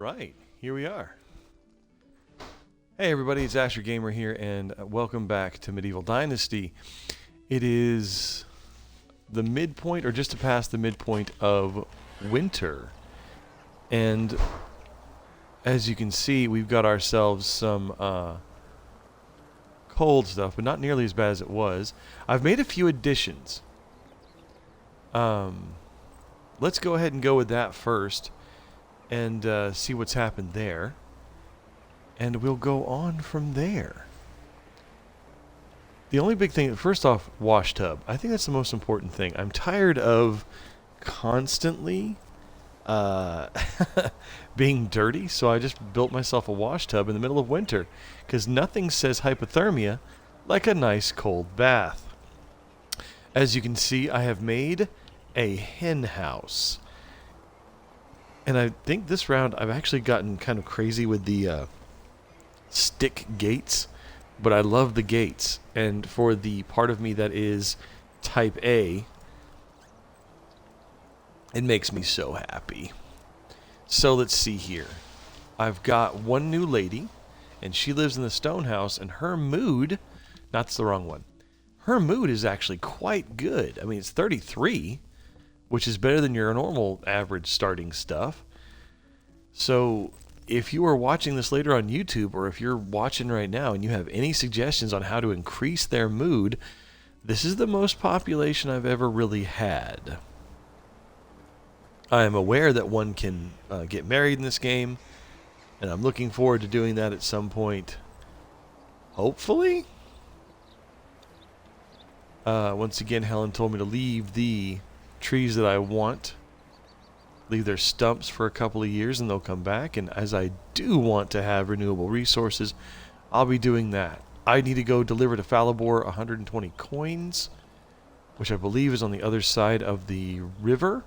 Right, here we are. Hey everybody, it's Ascher Gamer here, and welcome back to Medieval Dynasty. It is the midpoint, or just to pass the midpoint of winter. And as you can see, we've got ourselves some cold stuff, but not nearly as bad as it was. I've made a few additions. Let's go ahead and go with that first and see what's happened there. And we'll go on from there. The only big thing, first off, wash tub. I think that's the most important thing. I'm tired of constantly being dirty, so I just built myself a wash tub in the middle of winter, because nothing says hypothermia like a nice cold bath. As you can see, I have made a hen house. And I think this round I've actually gotten kind of crazy with the stick gates, but I love the gates. And for the part of me that is type A, it makes me so happy. So let's see here. I've got one new lady, and she lives in the stone house, and her mood, that's the wrong one. Her mood is actually quite good. I mean, it's 33, which is better than your normal average starting stuff. So if you are watching this later on YouTube, or if you're watching right now and you have any suggestions on how to increase their mood, this is the most population I've ever really had. I am aware that one can get married in this game, and I'm looking forward to doing that at some point. Hopefully? Once again, Helen told me to leave the trees that I want, leave their stumps for a couple of years, and they'll come back. And as I do want to have renewable resources, I'll be doing that. I need to go deliver to Falibor 120 coins, which I believe is on the other side of the river.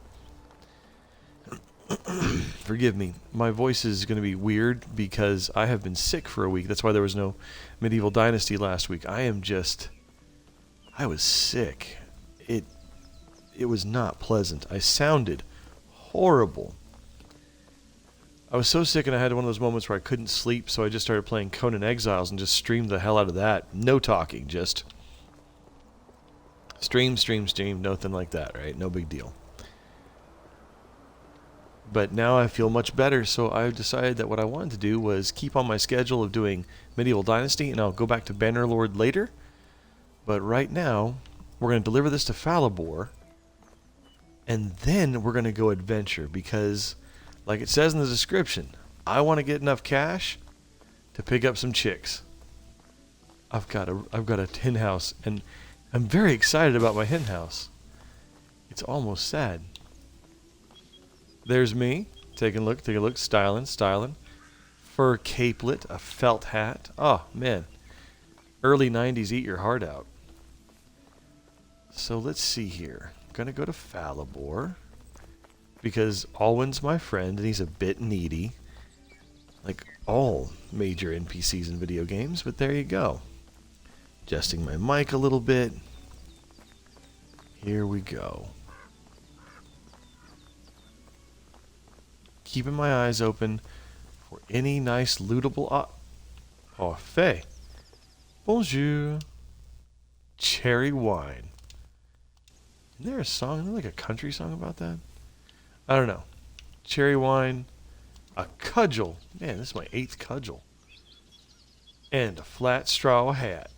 Forgive me, my voice is going to be weird because I have been sick for a week. That's why there was no Medieval Dynasty last week. I was sick. It was not pleasant. I sounded horrible. I was so sick, and I had one of those moments where I couldn't sleep, so I just started playing Conan Exiles and just streamed the hell out of that. No talking, just stream, nothing like that, right? No big deal. But now I feel much better, so I decided that what I wanted to do was keep on my schedule of doing Medieval Dynasty, and I'll go back to Bannerlord later. But right now, we're going to deliver this to Falibor, and then we're going to go adventure, because, like it says in the description, I want to get enough cash to pick up some chicks. I've got a hen house, and I'm very excited about my hen house. It's almost sad. There's me. Take a look. Styling. Fur capelet, a felt hat. Oh, man. Early 90s, eat your heart out. So let's see here. I'm going to go to Falibor, because Alwyn's my friend, and he's a bit needy, like all major NPCs in video games, but there you go. Adjusting my mic a little bit. Here we go. Keeping my eyes open for any nice lootable Faye. Bonjour. Cherry wine. Isn't there a song? Isn't there like a country song about that? I don't know. Cherry wine. A cudgel. Man, this is my 8th cudgel. And a flat straw hat.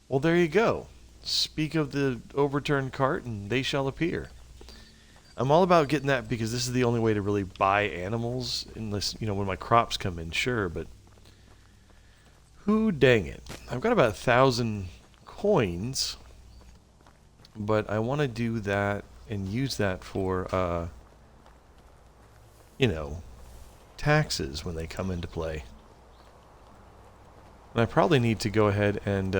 Well, there you go. Speak of the overturned cart, and they shall appear. I'm all about getting that, because this is the only way to really buy animals, unless, when my crops come in, sure, but who dang it. I've got about 1,000 coins, but I want to do that and use that for, taxes when they come into play. And I probably need to go ahead and,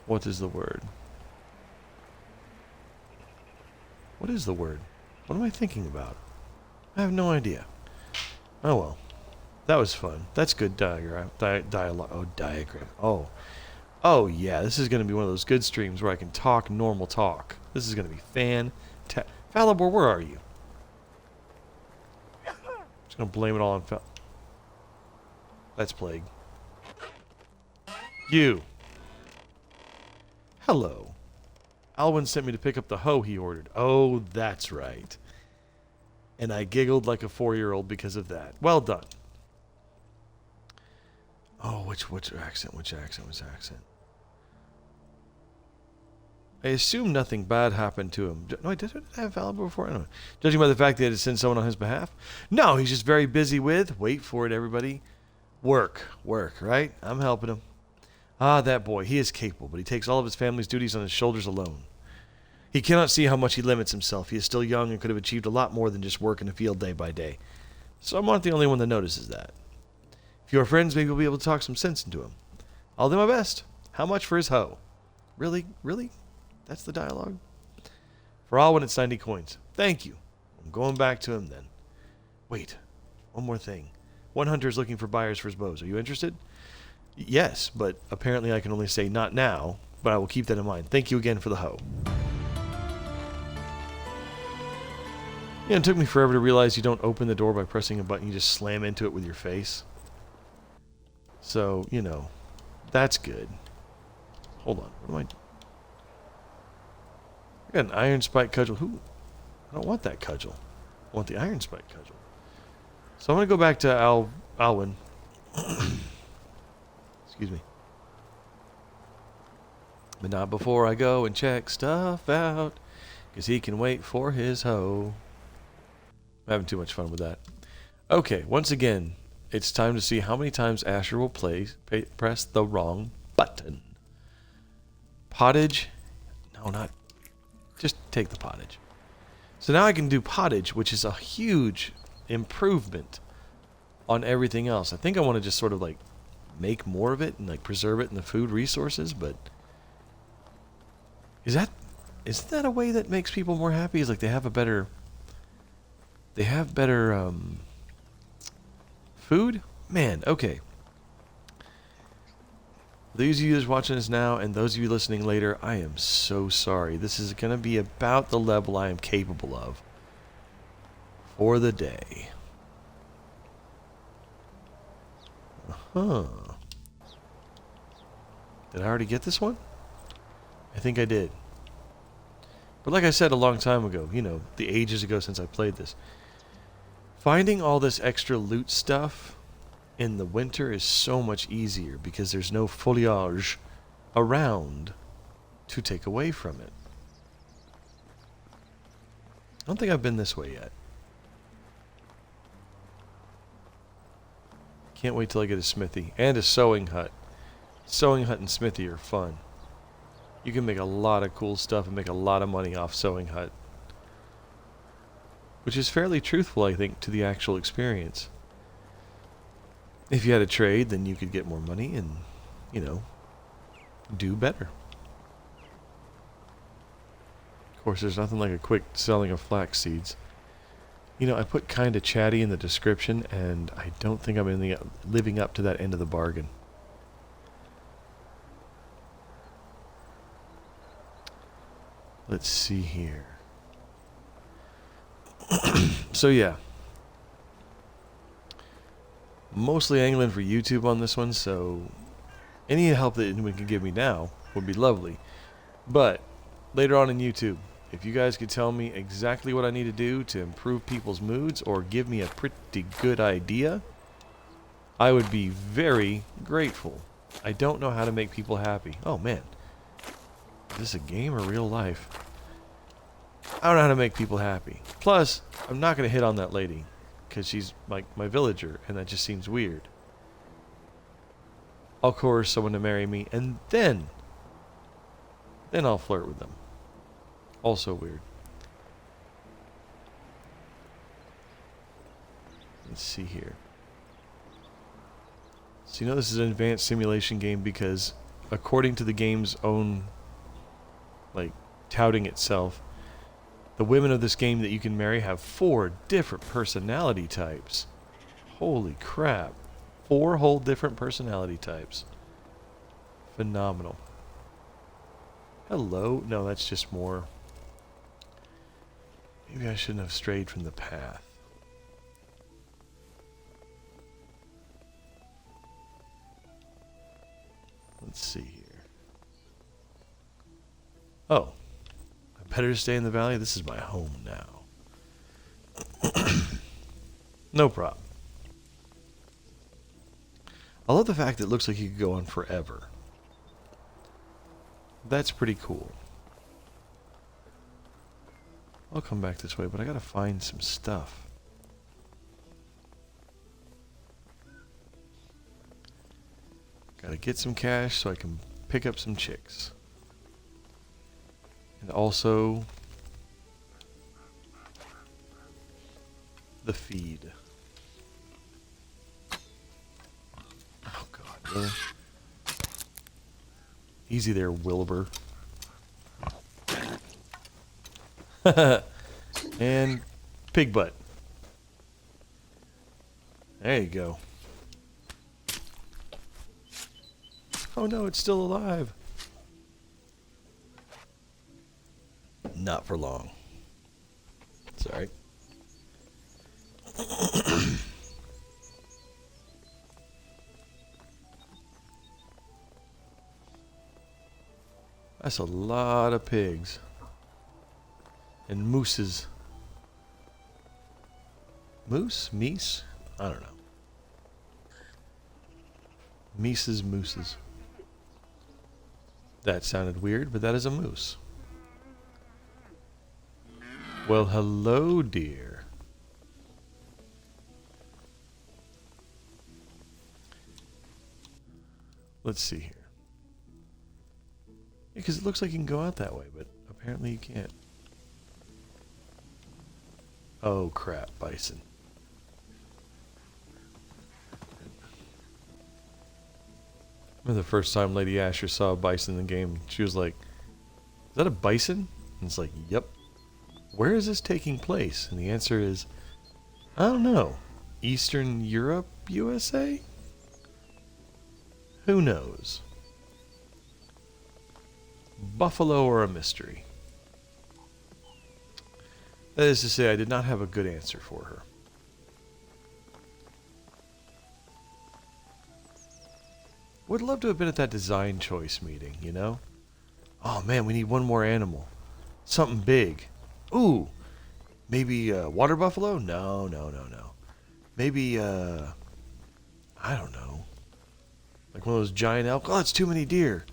what is the word? What is the word? What am I thinking about? I have no idea. Oh well. That was fun. That's good diagram. Dialogue. Oh, diagram. Oh. Oh, yeah. This is going to be one of those good streams where I can talk normal talk. This is going to be fantastic. Falibor, where are you? Just gonna blame it all on That's plague. You. Hello. Alwyn sent me to pick up the hoe he ordered. Oh, that's right. And I giggled like a 4-year-old because of that. Well done. Oh, which accent? Which accent? I assume nothing bad happened to him. No, I didn't have Alba before. I don't know. Judging by the fact that he had to send someone on his behalf. No, he's just very busy with, wait for it, everybody, work, right? I'm helping him. Ah, that boy, he is capable, but he takes all of his family's duties on his shoulders alone. He cannot see how much he limits himself. He is still young and could have achieved a lot more than just work in the field day by day. So I'm not the only one that notices that. If you are friends, maybe you'll be able to talk some sense into him. I'll do my best. How much for his hoe? Really? Really? That's the dialogue? For all when it's 90 coins. Thank you. I'm going back to him then. Wait. One more thing. One hunter is looking for buyers for his bows. Are you interested? Yes, but apparently I can only say not now, but I will keep that in mind. Thank you again for the hoe. Yeah, it took me forever to realize you don't open the door by pressing a button. You just slam into it with your face. So, you know, that's good. Hold on. What am I got an iron spike cudgel. Who? I don't want that cudgel. I want the iron spike cudgel. So I'm going to go back to Alwyn. Excuse me. But not before I go and check stuff out. Because he can wait for his hoe. I'm having too much fun with that. Okay, once again, it's time to see how many times Ascher will press the wrong button. Pottage? No, not... Just take the pottage. So now I can do pottage, which is a huge improvement on everything else. I think I want to just sort of like make more of it and like preserve it in the food resources, but isn't that a way that makes people more happy? Is like they have better food? Man, okay. Those of you that's watching this now and those of you listening later, I am so sorry. This is going to be about the level I am capable of for the day. Did I already get this one? I think I did. But like I said a long time ago, you know, the ages ago since I played this, finding all this extra loot stuff in the winter is so much easier because there's no foliage around to take away from it. I don't think I've been this way yet. Can't wait till I get a smithy and a sewing hut. Sewing hut and smithy are fun. You can make a lot of cool stuff and make a lot of money off sewing hut. Which is fairly truthful, I think, to the actual experience. If you had a trade, then you could get more money and, you know, do better. Of course, there's nothing like a quick selling of flax seeds. You know, I put kinda chatty in the description, and I don't think I'm living up to that end of the bargain. Let's see here. So yeah. Mostly angling for YouTube on this one, so any help that anyone can give me now would be lovely. But later on in YouTube, if you guys could tell me exactly what I need to do to improve people's moods or give me a pretty good idea, I would be very grateful. I don't know how to make people happy. Oh man. Is this a game or real life? I don't know how to make people happy. Plus, I'm not going to hit on that lady because she's like my villager and that just seems weird. I'll coerce someone to marry me and then I'll flirt with them. Also weird. Let's see here. So you know this is an advanced simulation game because according to the game's own like touting itself, the women of this game that you can marry have 4 different personality types. Holy crap. 4 whole different personality types. Phenomenal. Hello? No, that's just more. Maybe I shouldn't have strayed from the path. Let's see here. Oh. I better stay in the valley. This is my home now. No problem. I love the fact that it looks like you could go on forever. That's pretty cool. I'll come back this way, but I gotta find some stuff. Gotta get some cash so I can pick up some chicks. And also the feed. Oh god, really? Easy there, Wilbur. And pig butt. There you go. Oh no, it's still alive. Not for long. Sorry. That's a lot of pigs. And mooses. Moose? Meese? I don't know. Mises, mooses. That sounded weird, but that is a moose. Well, hello, dear. Let's see here. Because it looks like you can go out that way, but apparently you can't. Oh, crap, bison. I remember the first time Lady Ascher saw a bison in the game, she was like, "Is that a bison?" And it's like, "Yep." Where is this taking place? And the answer is, I don't know. Eastern Europe, USA? Who knows? Buffalo or a mystery? That is to say, I did not have a good answer for her. Would love to have been at that design choice meeting, you know? Oh man, we need one more animal. Something big. Ooh, maybe water buffalo? No. Maybe, I don't know. Like one of those giant elk? Oh, that's too many deer.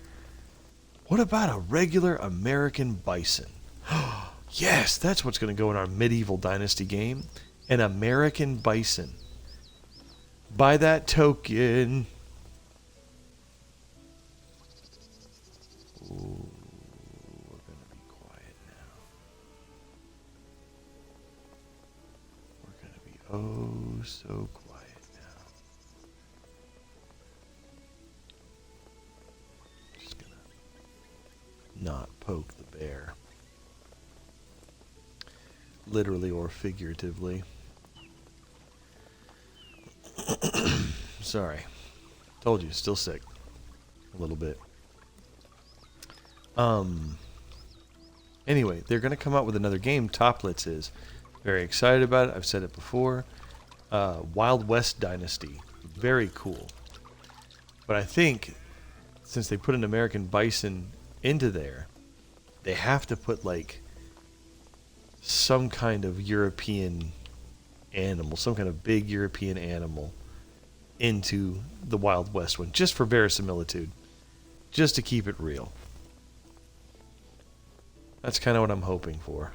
What about a regular American bison? Yes, that's what's going to go in our medieval Dynasty game. An American bison. By that token. Ooh, we're going to be quiet now. We're going to be oh so quiet now. Just going to not poke the bear. Literally or figuratively. Sorry. Told you, still sick. A little bit. Anyway, they're going to come out with another game, Toplitz is. Very excited about it. I've said it before. Wild West Dynasty. Very cool. But I think, since they put an American bison into there, they have to put, like, some kind of European animal, some kind of big European animal into the Wild West one, just for verisimilitude, just to keep it real. That's kind of what I'm hoping for.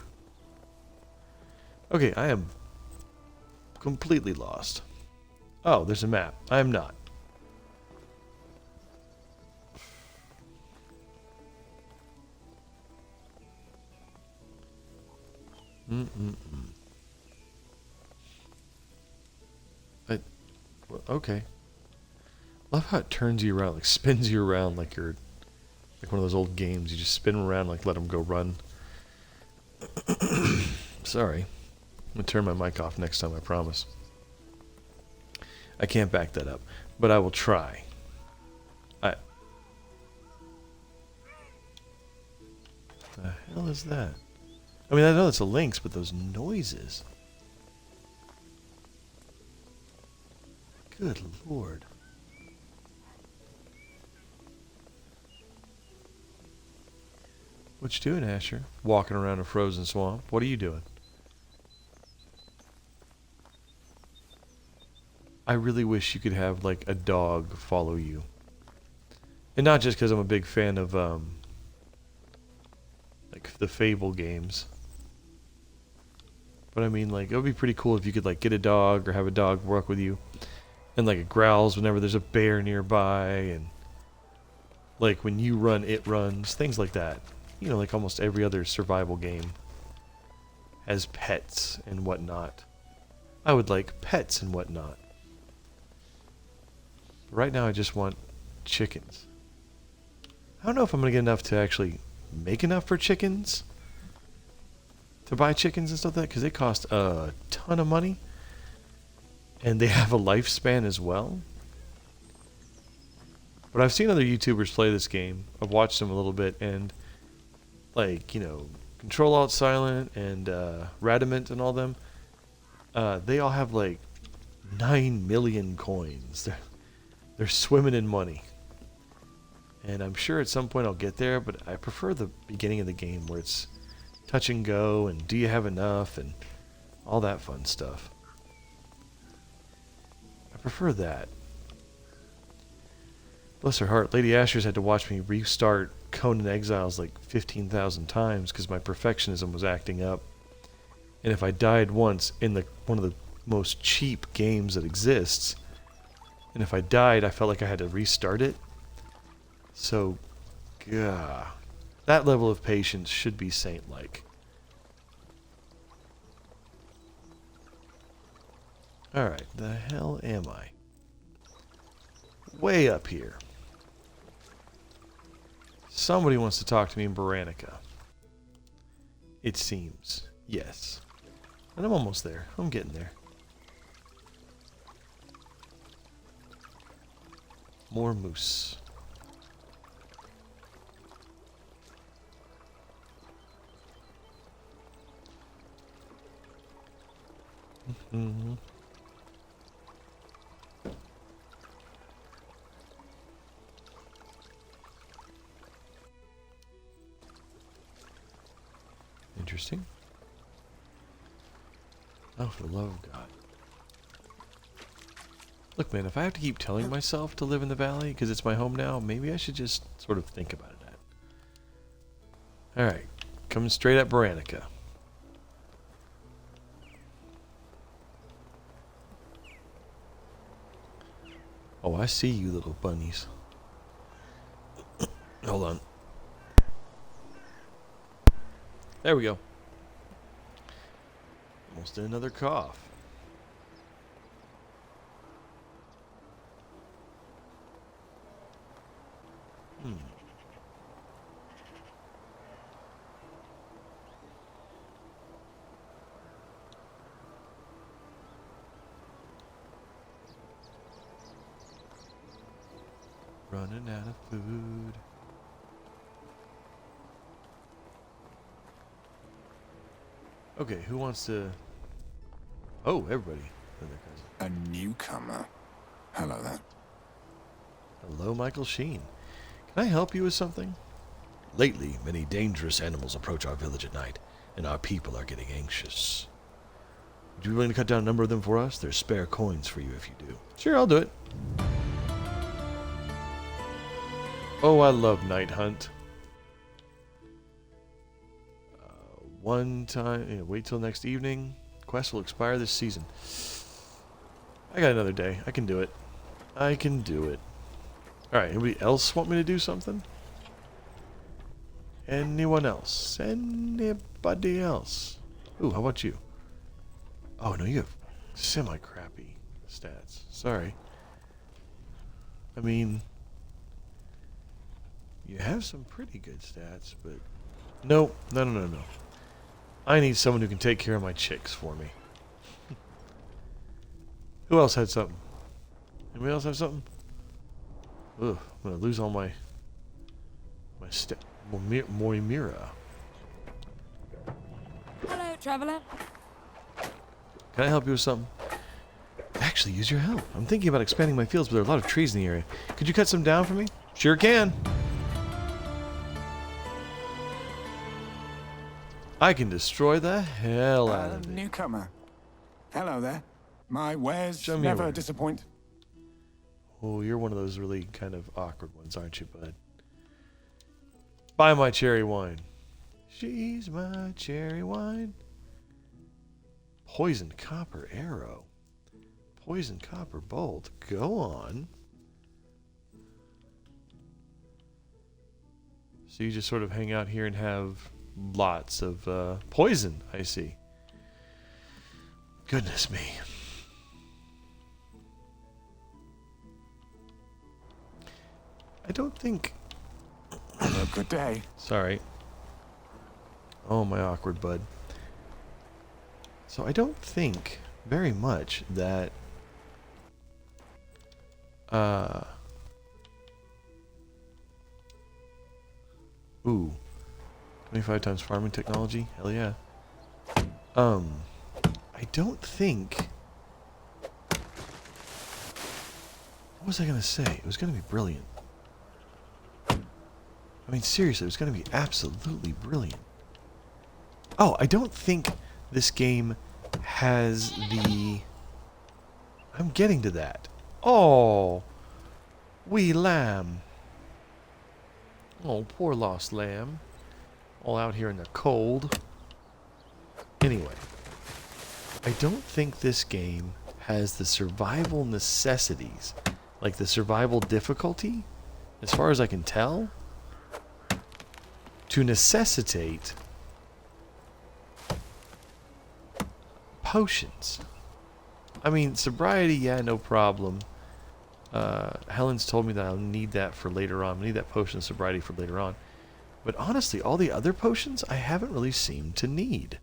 Okay, I am completely lost. Oh, there's a map. I am not. Okay. Love how it turns you around, like spins you around like you're like one of those old games. You just spin around, like let them go run. Sorry. I'm going to turn my mic off next time, I promise. I can't back that up, but I will try. The hell is that? I mean, I know it's a lynx, but those noises. Good Lord. What you doing, Asher? Walking around a frozen swamp. What are you doing? I really wish you could have, like, a dog follow you. And not just because I'm a big fan of, like, the Fable games. But I mean, like, it would be pretty cool if you could, like, get a dog or have a dog work with you. And, like, it growls whenever there's a bear nearby. And, like, when you run, it runs. Things like that. You know, like almost every other survival game has pets and whatnot. I would like pets and whatnot. Right now I just want chickens. I don't know if I'm going to get enough to actually make enough for chickens. To buy chickens and stuff like that. Because they cost a ton of money. And they have a lifespan as well. But I've seen other YouTubers play this game. I've watched them a little bit. And like, you know, Control Alt Silent and Radamant and all them. They all have like 9 million coins. They're swimming in money. And I'm sure at some point I'll get there, but I prefer the beginning of the game where it's touch and go and do you have enough and all that fun stuff. I prefer that. Bless her heart, Lady Asher's had to watch me restart Conan Exiles like 15,000 times because my perfectionism was acting up. And if I died once in one of the most cheap games that exists, and if I died, I felt like I had to restart it. So, gah, that level of patience should be saint-like. Alright, the hell am I? Way up here. Somebody wants to talk to me in Baranica. It seems. Yes. And I'm almost there. I'm getting there. More moose. Mm-hmm. Interesting. Oh, for the love of God. Look, man, if I have to keep telling myself to live in the valley because it's my home now, maybe I should just sort of think about it. Alright, coming straight at Baranica. Oh, I see you little bunnies. Hold on. There we go. Almost did another cough. Running out of food. Okay, who wants to... Oh, everybody. A newcomer. Hello there. Hello, Michael Sheen. Can I help you with something? Lately, many dangerous animals approach our village at night, and our people are getting anxious. Would you be willing to cut down a number of them for us? There's spare coins for you if you do. Sure, I'll do it. Oh, I love Night Hunt. One time, wait till next evening. Quest will expire this season. I got another day. I can do it. I can do it. Alright, anybody else want me to do something? Anyone else? Anybody else? Ooh, how about you? Oh, no, you have semi-crappy stats. Sorry. I mean... You have some pretty good stats, but... No. I need someone who can take care of my chicks for me. Who else had something? Anybody else have something? Ugh, I'm gonna lose all my Moimira. Hello, traveler. Can I help you with something? Actually, use your help. I'm thinking about expanding my fields, but there are a lot of trees in the area. Could you cut some down for me? Sure can. I can destroy the hell out of it. Newcomer. Hello there. My wares Show me never your- disappoint. Oh, you're one of those really kind of awkward ones, aren't you, bud? Buy my cherry wine. She's my cherry wine. Poisoned copper arrow. Poisoned copper bolt. Go on. So you just sort of hang out here and have lots of poison, I see. Goodness me. I don't think... Have a good day. Sorry. Oh, my awkward bud. So I don't think very much that... Ooh. 25 times farming technology? Hell yeah. I don't think... What was I gonna say? It was gonna be brilliant. I mean, seriously, it was gonna be absolutely brilliant. Oh, I don't think this game has the... I'm getting to that. Oh! Wee lamb. Oh, poor lost lamb. All out here in the cold. Anyway. I don't think this game has the survival necessities. Like the survival difficulty, as far as I can tell, to necessitate potions. I mean, sobriety, yeah, no problem. Helen's told me that I'll need that for later on. I need that potion of sobriety for later on. But honestly, all the other potions I haven't really seemed to need.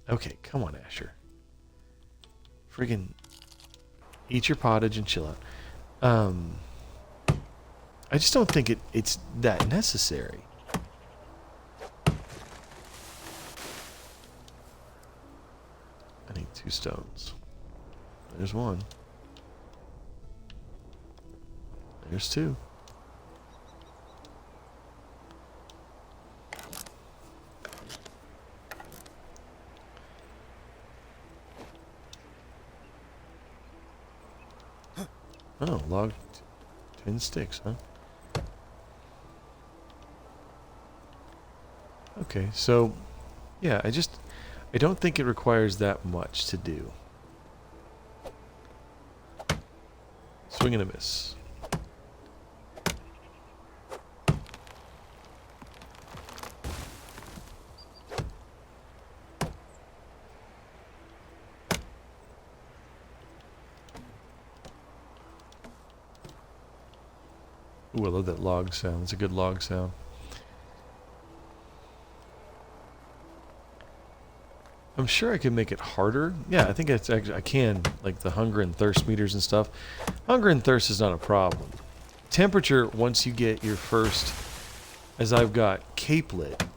Okay, come on, Ascher. Friggin' eat your pottage and chill out. I just don't think it's that necessary. I need 2 stones. There's 1. There's 2. Oh, log 10 sticks, huh? Okay, so yeah, I don't think it requires that much to do. Swing and a miss. Ooh, I love that log sound. It's a good log sound. I'm sure I can make it harder. Yeah, I think it's actually, I can, like the hunger and thirst meters and stuff. Hunger and thirst is not a problem. Temperature, once you get your first, as I've got capelet,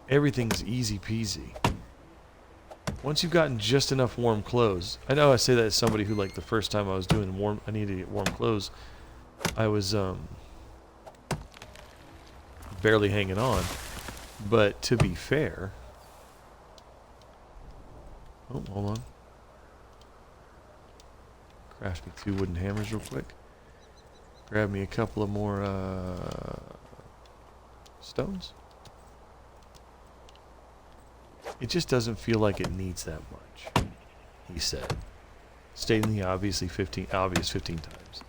everything's easy peasy. Once you've gotten just enough warm clothes, I know I say that as somebody who, like, the first time I was doing warm, I needed to get warm clothes, I was barely hanging on. But to be fair, oh, hold on. Craft me 2 wooden hammers real quick. Grab me a couple of more stones. It just doesn't feel like it needs that much, he said, stating the obvious 15 times.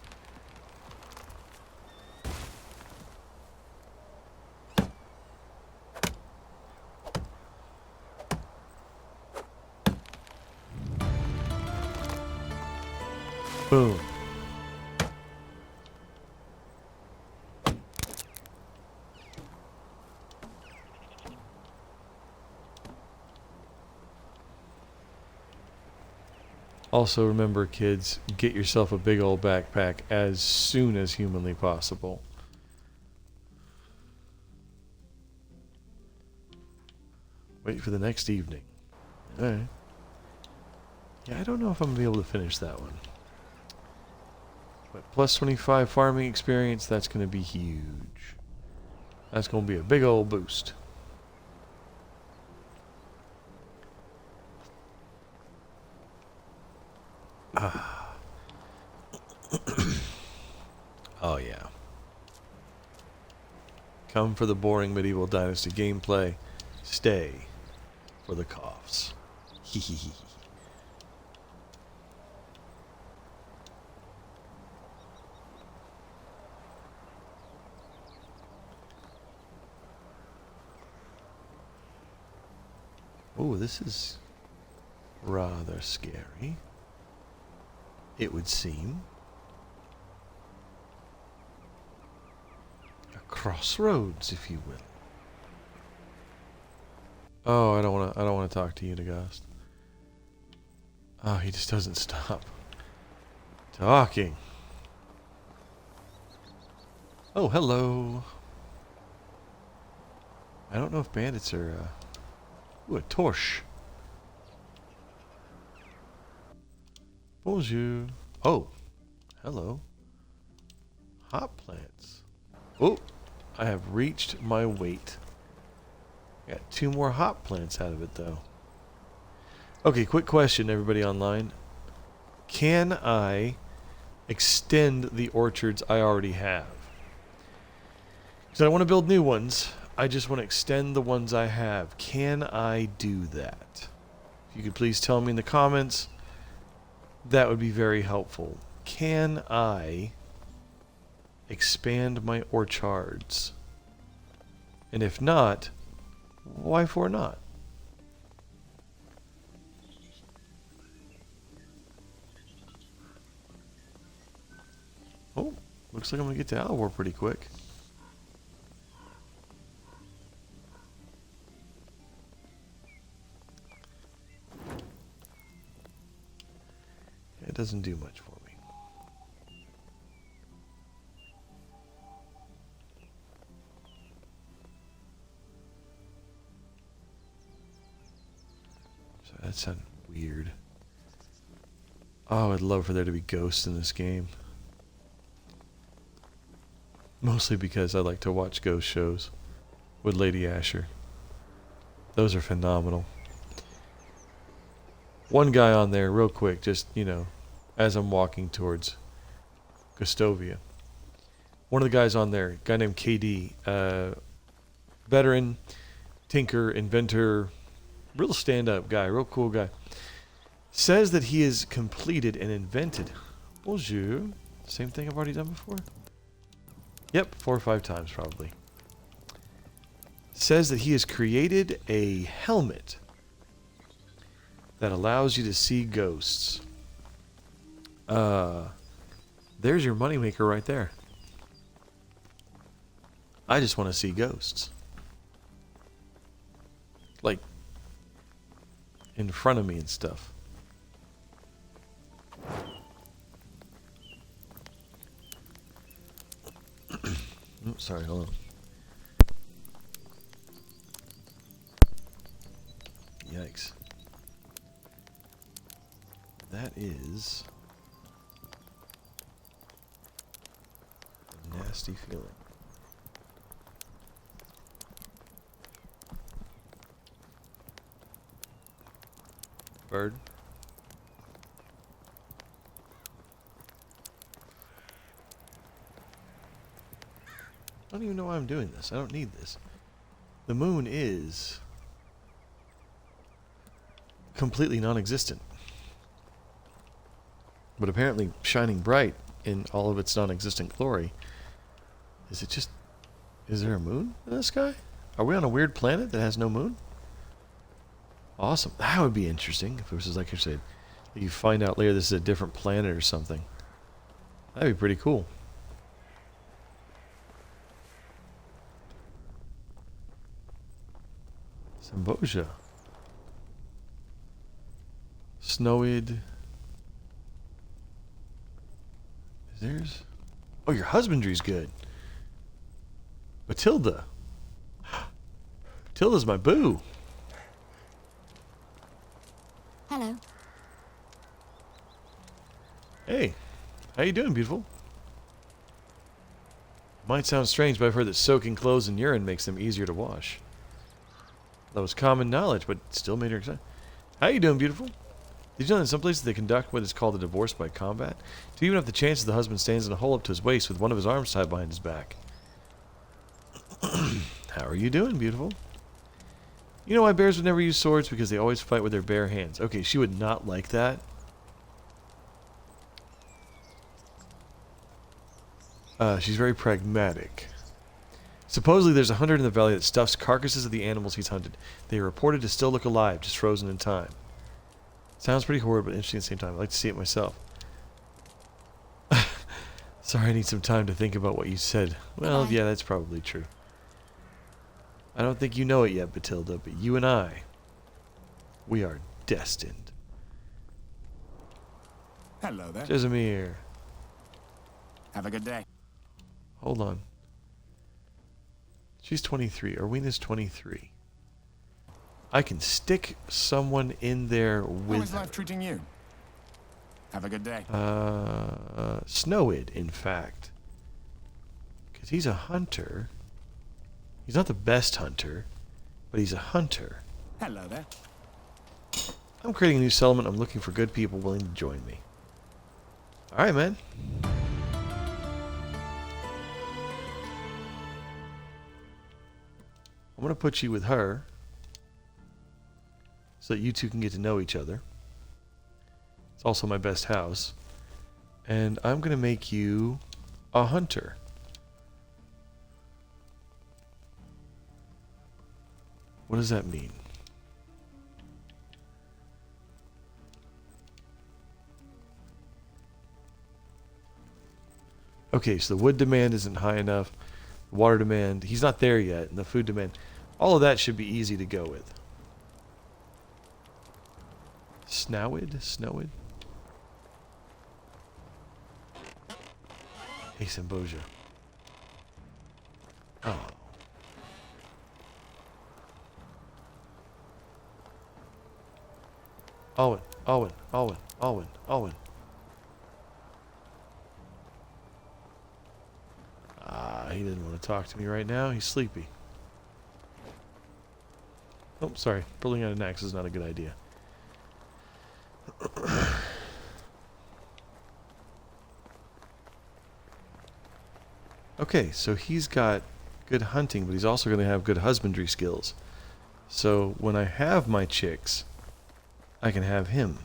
Boom. Also remember, kids, get yourself a big old backpack as soon as humanly possible. Wait for the next evening. Alright. Yeah, I don't know if I'm going to be able to finish that one. But plus 25 farming experience, that's going to be huge. That's going to be a big old boost. Oh, yeah. Come for the boring medieval dynasty gameplay. Stay for the coughs. Hehehe. Oh, this is rather scary, it would seem. A crossroads, if you will. Oh, I don't want to talk to you, Nagast. Oh, he just doesn't stop talking. Oh, hello. I don't know if bandits are ooh, a torch. Bonjour. Oh, hello. Hot plants. Oh, I have reached my weight. Got 2 more hot plants out of it, though. Okay, quick question, everybody online. Can I extend the orchards I already have? Because I don't want to build new ones. I just want to extend the ones I have. Can I do that? If you could please tell me in the comments, that would be very helpful. Can I expand my orchards? And if not, why for not? Oh, looks like I'm going to get to Alvor pretty quick. It doesn't do much for me. So that sounded weird. Oh, I'd love for there to be ghosts in this game. Mostly because I like to watch ghost shows with Lady Ascher. Those are phenomenal. One guy on there, real quick, just, you know, as I'm walking towards Gustovia. One of the guys on there, a guy named KD, veteran, tinker, inventor, real stand-up guy, real cool guy, says that he has completed and invented. Bonjour. Same thing I've already done before? Yep, 4 or 5 times probably. Says that he has created a helmet that allows you to see ghosts. There's your moneymaker right there. I just want to see ghosts. Like, in front of me and stuff. Oops, sorry, hold on. Yikes. That is a nasty feeling. Bird. I don't even know why I'm doing this. I don't need this. The moon is completely non-existent. But apparently shining bright in all of its non-existent glory. Is it just... Is there a moon in the sky? Are we on a weird planet that has no moon? Awesome. That would be interesting if it was just like I said. You find out later this is a different planet or something. That'd be pretty cool. Samboja. Snowid. Is theirs? Oh, your husbandry's good. Matilda. Matilda's my boo. Hello. Hey, how you doing, beautiful? Might sound strange, but I've heard that soaking clothes in urine makes them easier to wash. That was common knowledge, but still made her excited. How you doing, beautiful? Did you know that in some places they conduct what is called a divorce by combat? To even have the chance the husband stands in a hole up to his waist with one of his arms tied behind his back. How are you doing, beautiful? You know why bears would never use swords? Because they always fight with their bare hands. Okay, she would not like that. She's very pragmatic. Supposedly there's a hunter in the valley that stuffs carcasses of the animals he's hunted. They are reported to still look alive, just frozen in time. Sounds pretty horrid, but interesting at the same time. I'd like to see it myself. Sorry, I need some time to think about what you said. Well, yeah, that's probably true. I don't think you know it yet, Batilda, but you and I, we are destined. Hello there. Jesamir. Have a good day. Hold on. She's 23. Erwina's 23. I can stick someone in there How with is life treating you? Have a good day. Snowid, in fact. Because he's a hunter. He's not the best hunter, but he's a hunter. Hello there. I'm creating a new settlement. I'm looking for good people willing to join me. Alright, man. I'm going to put you with her so that you two can get to know each other. It's also my best house. And I'm going to make you a hunter. What does that mean? Okay, so the wood demand isn't high enough. The water demand, he's not there yet. And the food demand, all of that should be easy to go with. Snowid? Snowid? Hey, Samboja. Oh. Alwyn, Alwyn, Alwyn, Alwyn, Alwyn. He didn't want to talk to me right now. He's sleepy. Oh, sorry. Pulling out an axe is not a good idea. Okay, so he's got good hunting, but he's also going to have good husbandry skills. So when I have my chicks, I can have him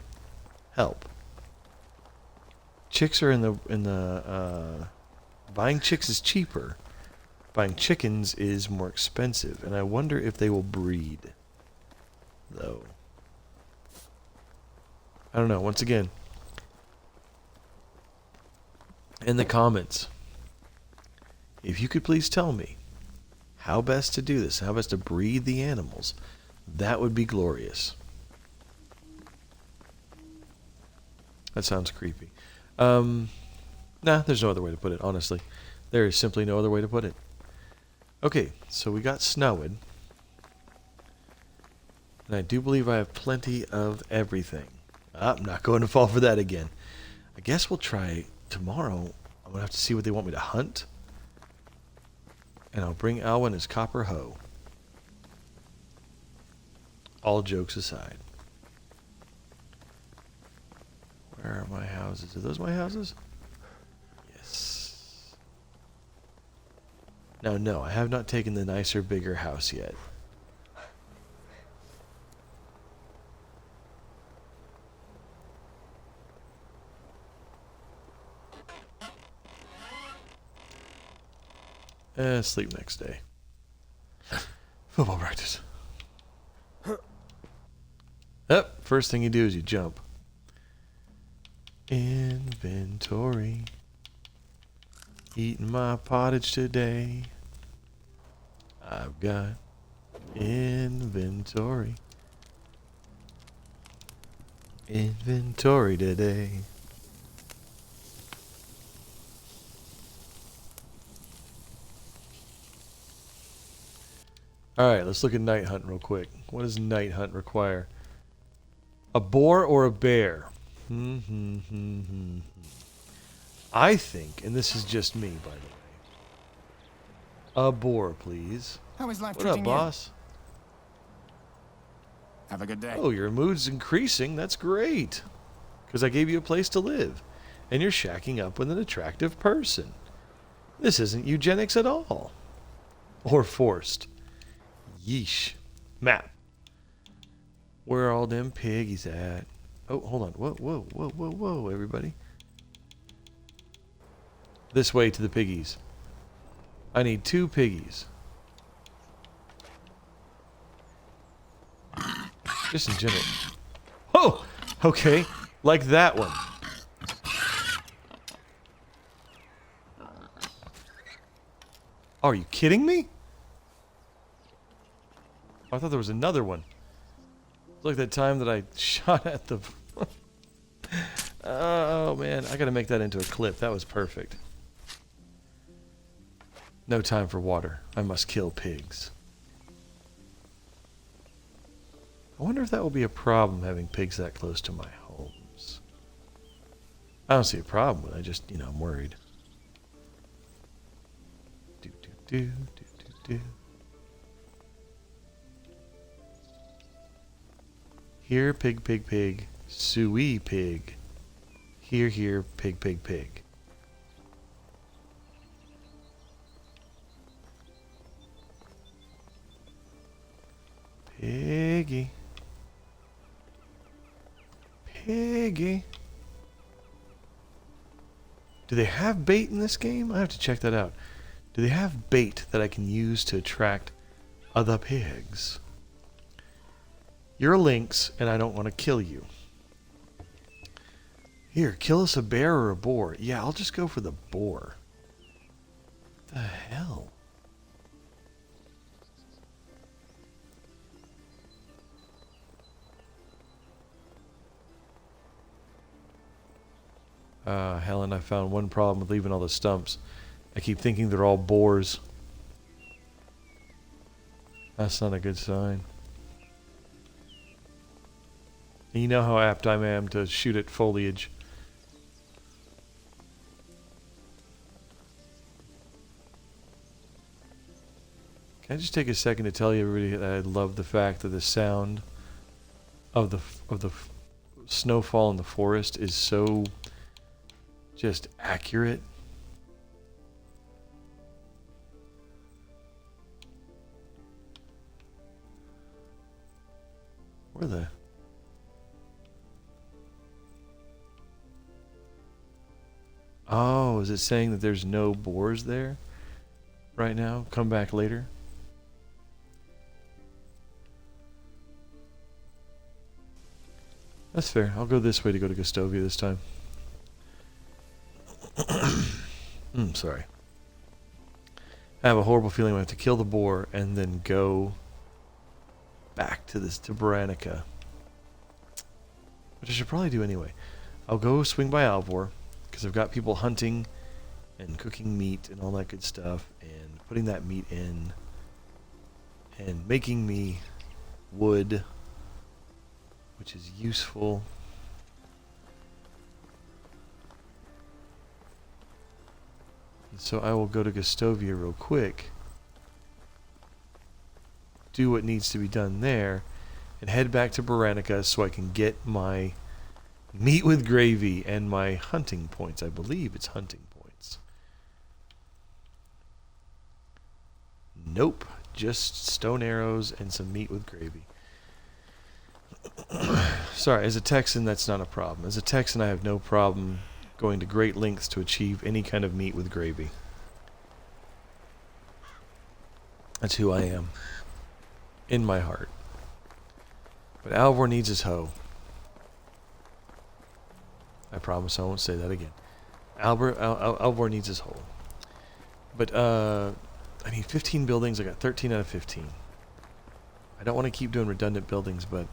help. Chicks are in the buying chicks is cheaper. Buying chickens is more expensive, and I wonder if they will breed, though. I don't know. Once again, in the comments, if you could please tell me how best to do this, how best to breed the animals, that would be glorious. That sounds creepy. Nah, there's no other way to put it, honestly. There is simply no other way to put it. Okay, so we got Snowid. And I do believe I have plenty of everything. I'm not going to fall for that again. I guess we'll try tomorrow. I'm going to have to see what they want me to hunt. And I'll bring Alwyn his copper hoe. All jokes aside. Where are my houses? Are those my houses? Yes. Now, no, I have not taken the nicer, bigger house yet. Sleep next day. Football practice. Yep, first thing you do is you jump. Inventory. Eating my pottage today. I've got inventory. Inventory today. Alright, let's look at night hunt real quick. What does night hunt require? A boar or a bear? I think, and this is just me, by the way. A boar, please. How is life What up, treating boss? Have a good day. Oh, your mood's increasing. That's great. Because I gave you a place to live. And you're shacking up with an attractive person. This isn't eugenics at all. Or forced. Yeesh. Map. Where are all them piggies at? Oh, hold on. Whoa, whoa, whoa, whoa, whoa, everybody. This way to the piggies. I need 2 piggies. Just in general. Oh! Okay. Like that one. Are you kidding me? I thought there was another one. It's like that time that I shot at the... Oh, man. I gotta make that into a clip. That was perfect. No time for water. I must kill pigs. I wonder if that will be a problem, having pigs that close to my homes. I don't see a problem with it. I just, you know, I'm worried. Do, do, do, do, do, do. Here, pig, pig, pig. Suey, pig. Here, here, pig, pig, pig. Piggy. Piggy. Do they have bait in this game? I have to check that out. Do they have bait that I can use to attract other pigs? You're a lynx, and I don't want to kill you. Here, kill us a bear or a boar. Yeah, I'll just go for the boar. What the hell? Helen, I found one problem with leaving all the stumps. I keep thinking they're all boars. That's not a good sign. And you know how apt I am to shoot at foliage. Can I just take a second to tell you everybody that I love the fact that the sound of the snowfall in the forest is so just accurate. Where the... Oh, is it saying that there's no boars there right now? Come back later? That's fair. I'll go this way to go to Gustovia this time. Sorry. I have a horrible feeling I have to kill the boar and then go back to Branica. Which I should probably do anyway. I'll go swing by Alvor, because I've got people hunting and cooking meat and all that good stuff, and putting that meat in and making me wood, which is useful. And so I will go to Gustovia real quick, do what needs to be done there, and head back to Branica so I can get my meat with gravy and my hunting points. I believe it's hunting points. Nope, just stone arrows and some meat with gravy. Sorry, as a Texan, that's not a problem. As a Texan, I have no problem going to great lengths to achieve any kind of meat with gravy. That's who I am. In my heart. But Alvor needs his hoe. I promise I won't say that again. Alvor needs his hoe. But, I need 15 buildings. I got 13 out of 15. I don't want to keep doing redundant buildings, but...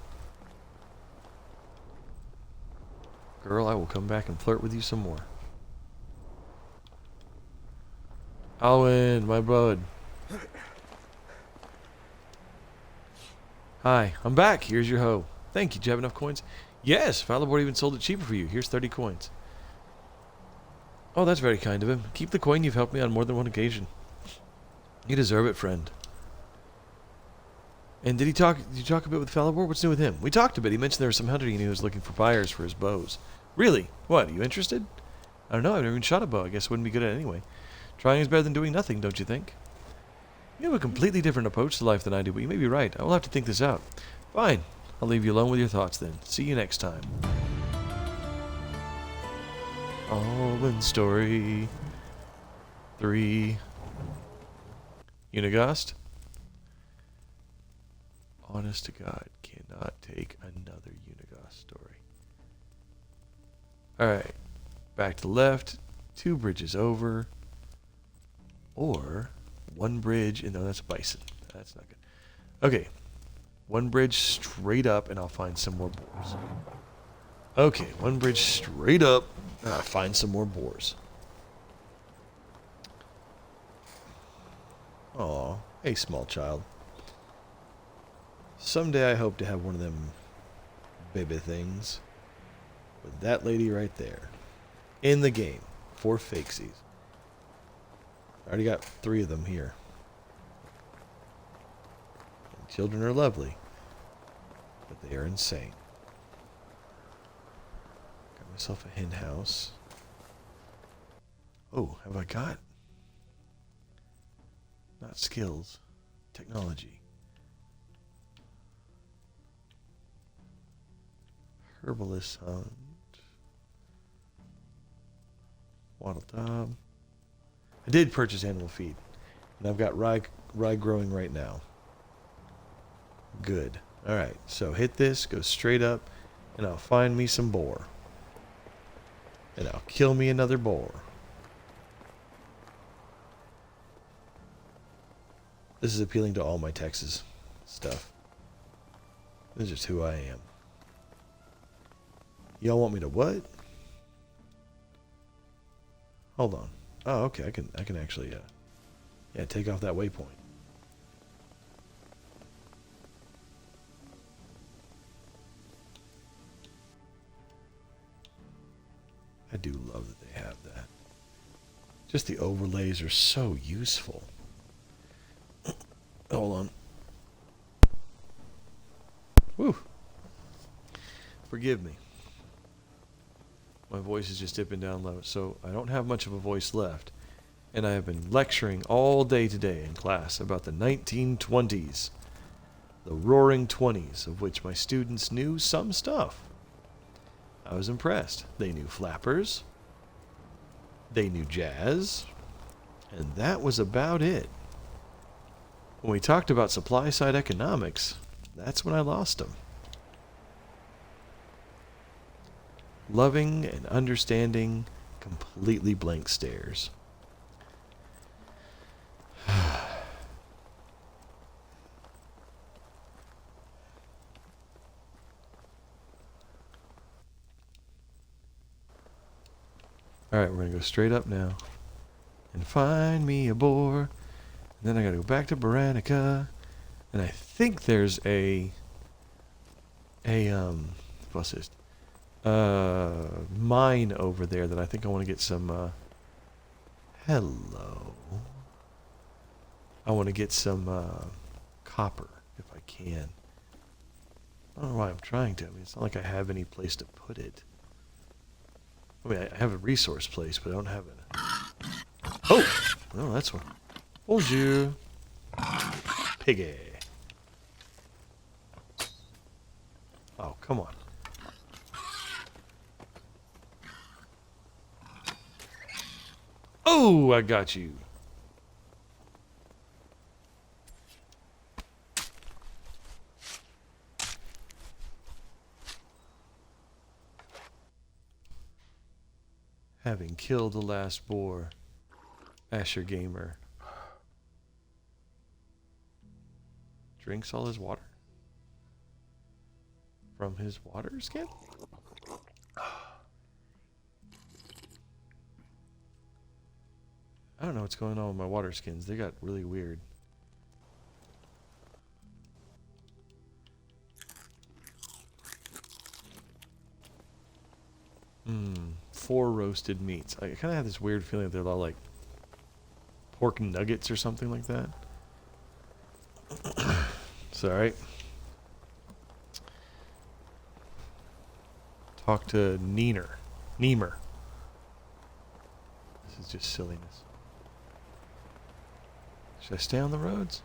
Girl, I will come back and flirt with you some more. Alwyn, my bud. Hi, I'm back. Here's your hoe. Thank you. Do you have enough coins? Yes, Falabord even sold it cheaper for you. Here's 30 coins. Oh, that's very kind of him. Keep the coin. You've helped me on more than one occasion. You deserve it, friend. And did you talk a bit with Falibor? What's new with him? We talked a bit. He mentioned there was some hunter he knew who was looking for buyers for his bows. Really? What, are you interested? I don't know. I've never even shot a bow. I guess I wouldn't be good at it anyway. Trying is better than doing nothing, don't you think? You have a completely different approach to life than I do, but you may be right. I will have to think this out. Fine. I'll leave you alone with your thoughts then. See you next time. All in story 3. Unigast? Honest to God, cannot take another Unigast story. Alright. Back to the left. 2 bridges over. Or 1 bridge, and no, that's bison. That's not good. Okay. 1 bridge straight up, and I'll find some more boars. Okay, 1 bridge straight up, and I'll find some more boars. Aw, hey small child. Someday I hope to have one of them baby things. With that lady right there. In the game. For fakesies. I already got 3 of them here. And children are lovely. But they are insane. Got myself a hen house. Oh, have I got? Not skills. Technology. Herbalist hunt. Wattle Dob. I did purchase animal feed. And I've got rye growing right now. Good. Alright, so hit this, go straight up, and I'll find me some boar. And I'll kill me another boar. This is appealing to all my Texas stuff. This is just who I am. Y'all want me to what? Hold on. Oh, okay. I can actually yeah, take off that waypoint. I do love that they have that. Just the overlays are so useful. Hold on. Whew. Forgive me. My voice is just dipping down low, so I don't have much of a voice left. And I have been lecturing all day today in class about the 1920s. The roaring 20s, of which my students knew some stuff. I was impressed. They knew flappers. They knew jazz. And that was about it. When we talked about supply-side economics, that's when I lost them. Loving and understanding, completely blank stares. Alright, we're going to go straight up now. And find me a boar. And then I got to go back to Baranica. And I think there's what's this? Mine over there that I think I want to get some, hello. I want to get some, copper, if I can. I don't know why I'm trying to. I mean, it's not like I have any place to put it. I mean, I have a resource place, but I don't have it. Oh! Oh, that's one. Bonjour. Piggy. Oh, come on. Oh, I got you. Having killed the last boar, Ascher Gamer drinks all his water from his water skin? I don't know what's going on with my water skins. They got really weird. Mmm. 4 roasted meats. I kind of have this weird feeling that they're all like pork nuggets or something like that. It's alright. Talk to Neener. Neemer. This is just silliness. Should I stay on the roads?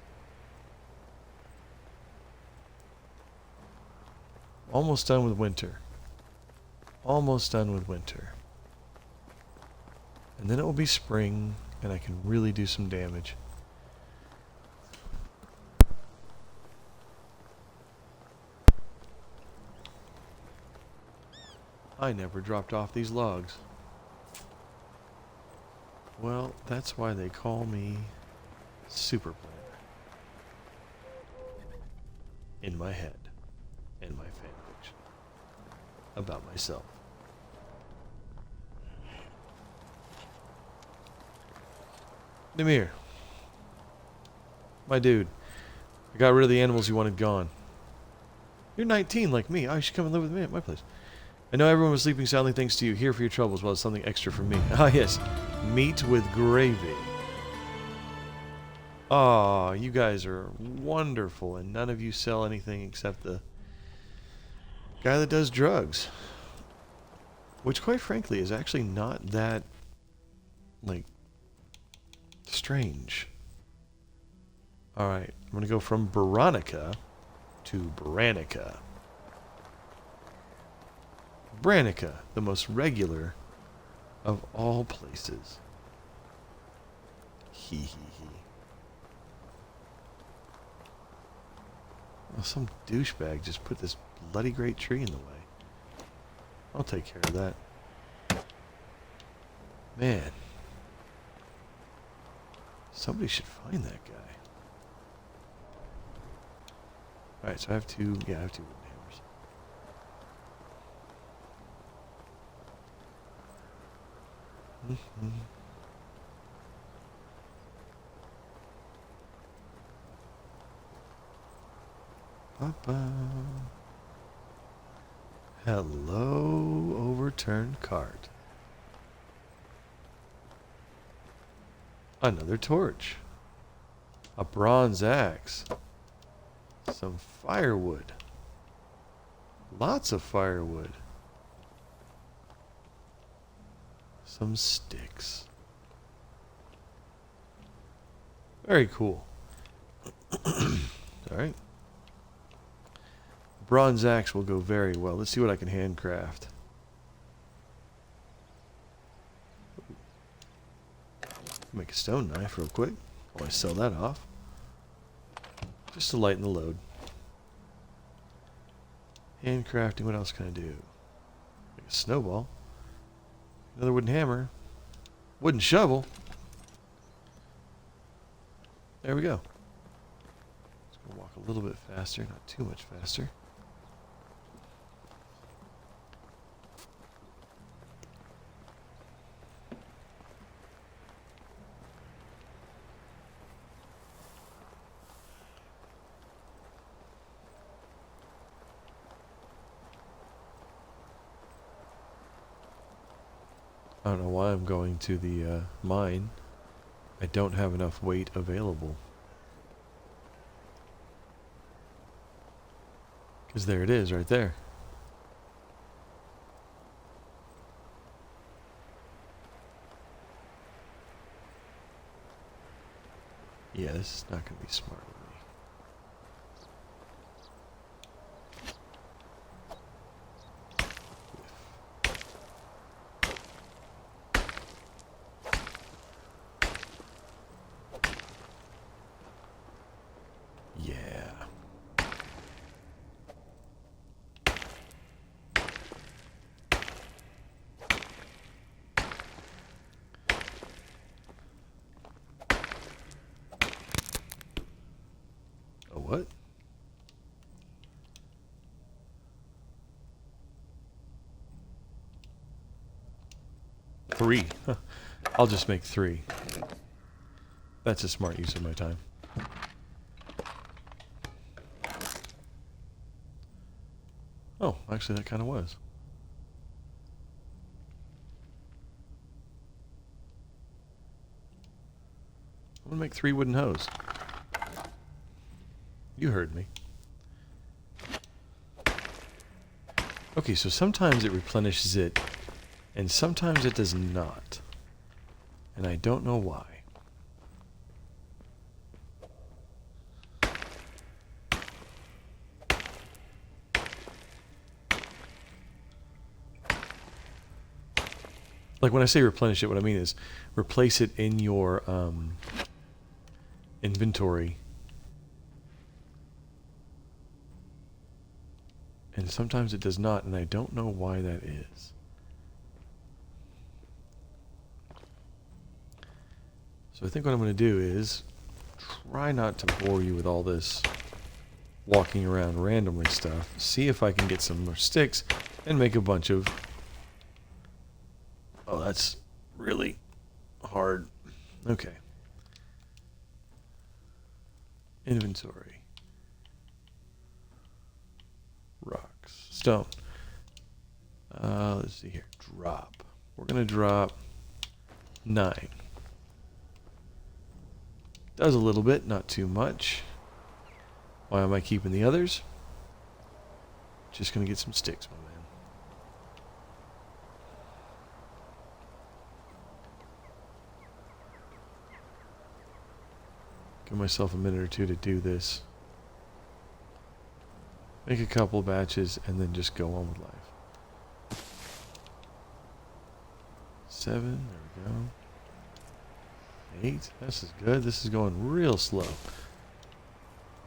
Almost done with winter. Almost done with winter. And then it will be spring, and I can really do some damage. I never dropped off these logs. Well, that's why they call me Super Planner. In my head. In my fanfiction. About myself. Namir. My dude. I got rid of the animals you wanted gone. You're 19 like me. Oh, you should come and live with me at my place. I know everyone was sleeping soundly thanks to you. Here for your trouble as well as something extra from me. Ah, yes. Meat with gravy. Aw, you guys are wonderful, and none of you sell anything except the guy that does drugs. Which, quite frankly, is actually not that, like, strange. Alright, I'm going to go from Veronica to Branica. Branica, the most regular of all places. Hee hee hee. Well, some douchebag just put this bloody great tree in the way. I'll take care of that. Man. Somebody should find that guy. Alright, so I have two wooden hammers. Hello, overturned cart. Another torch. A bronze axe. Some firewood. Lots of firewood. Some sticks. Very cool. Alright. Bronze axe will go very well. Let's see what I can handcraft. Make a stone knife real quick. While I sell that off. Just to lighten the load. Handcrafting, what else can I do? Make a snowball. Another wooden hammer. Wooden shovel. There we go. Just gonna walk a little bit faster, not too much faster. I don't know why I'm going to the mine. I don't have enough weight available. Because there it is, right there. Yeah, this is not going to be smart with me. What? Three. I'll just make 3. That's a smart use of my time. Oh, actually that kind of was. I'm gonna make 3 wooden hoes. You heard me. Okay, so sometimes it replenishes it, and sometimes it does not. And I don't know why. Like when I say replenish it, what I mean is replace it in your inventory. And sometimes it does not, and I don't know why that is. So I think what I'm going to do is try not to bore you with all this walking around randomly stuff. See if I can get some more sticks and make a bunch of... Oh, that's really hard. Okay. Inventory. Rocks. Stone. Let's see here. Drop. We're going to drop 9. Does a little bit, not too much. Why am I keeping the others? Just going to get some sticks, my man. Give myself a minute or two to do this. Make a couple batches and then just go on with life. 7, there we go. 8, this is good. This is going real slow.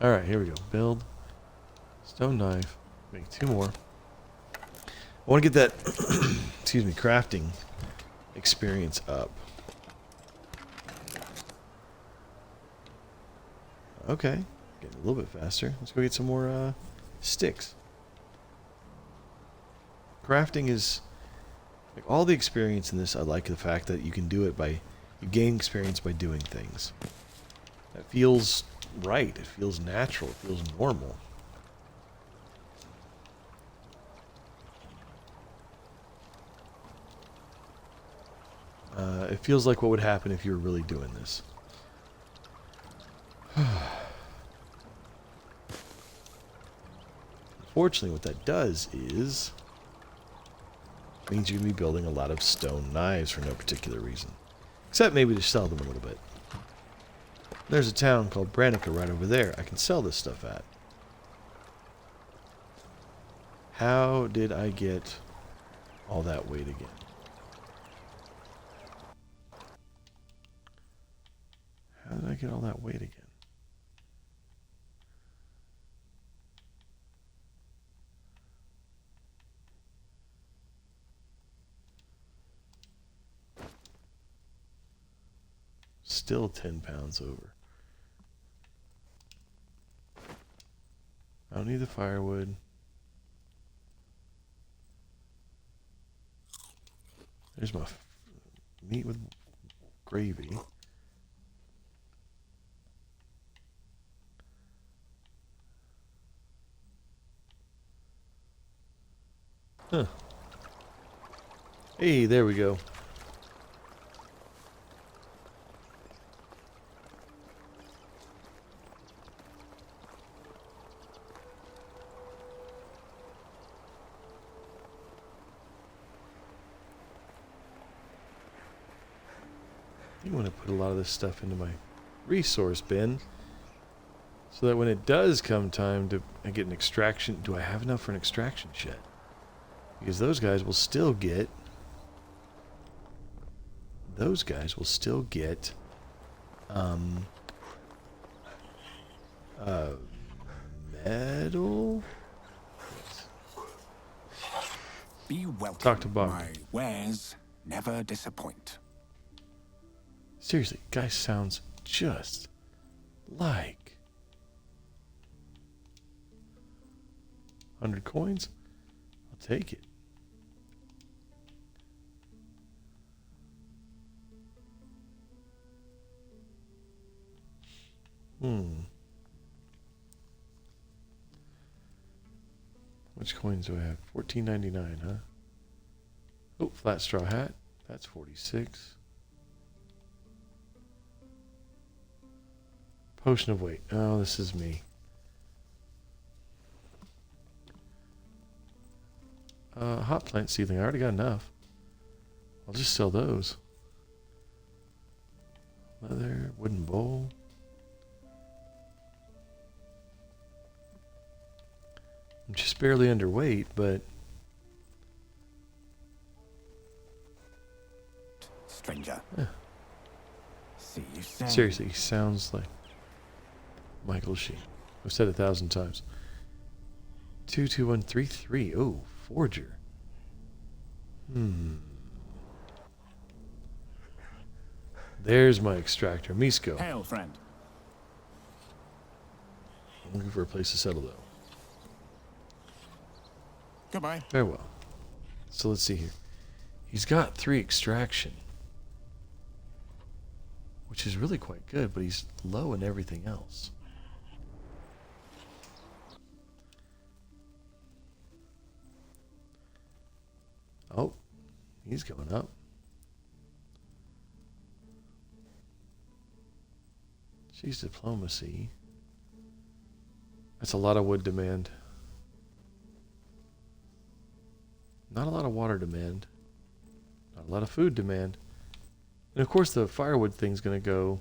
Alright, here we go. Build. Stone knife. Make 2 more. I want to get that, excuse me, crafting experience up. Okay, getting a little bit faster. Let's go get some more sticks. Crafting is like all the experience in this. I like the fact that you can do it by, you gain experience by doing things. That feels right. It feels natural. It feels normal. It feels like what would happen if you were really doing this. Unfortunately, what that does is means you can be building a lot of stone knives for no particular reason. Except maybe to sell them a little bit. There's a town called Branica right over there I can sell this stuff at. How did I get all that weight again? How did I get all that weight again? Still 10 pounds over. I don't need the firewood. There's my meat with gravy. Huh. Hey, there we go. I want to put a lot of this stuff into my resource bin so that when it does come time to get an extraction, do I have enough for an extraction shed? Because those guys will still get metal. Be welcome. Talk to Bob. My wares never disappoint. Seriously, guy sounds just like 100 coins. I'll take it. Which coins do I have? 14.99, huh? Oh, flat straw hat. That's 46. Potion of weight. Oh, this is me. Hot plant seedling. I already got enough. I'll just sell those. Leather, wooden bowl. I'm just barely underweight, but Stranger. Yeah. See you soon. seriously, he sounds like Michael Sheen. I've said it 1,000 times. 22133. Oh, forger. There's my extractor, Misko. Hail, friend. I'm looking for a place to settle, though. Goodbye. Very well. So let's see here. He's got 3 extraction, which is really quite good, but he's low in everything else. Oh, he's going up. She's diplomacy. That's a lot of wood demand. Not a lot of water demand. Not a lot of food demand. And of course the firewood thing's going to go.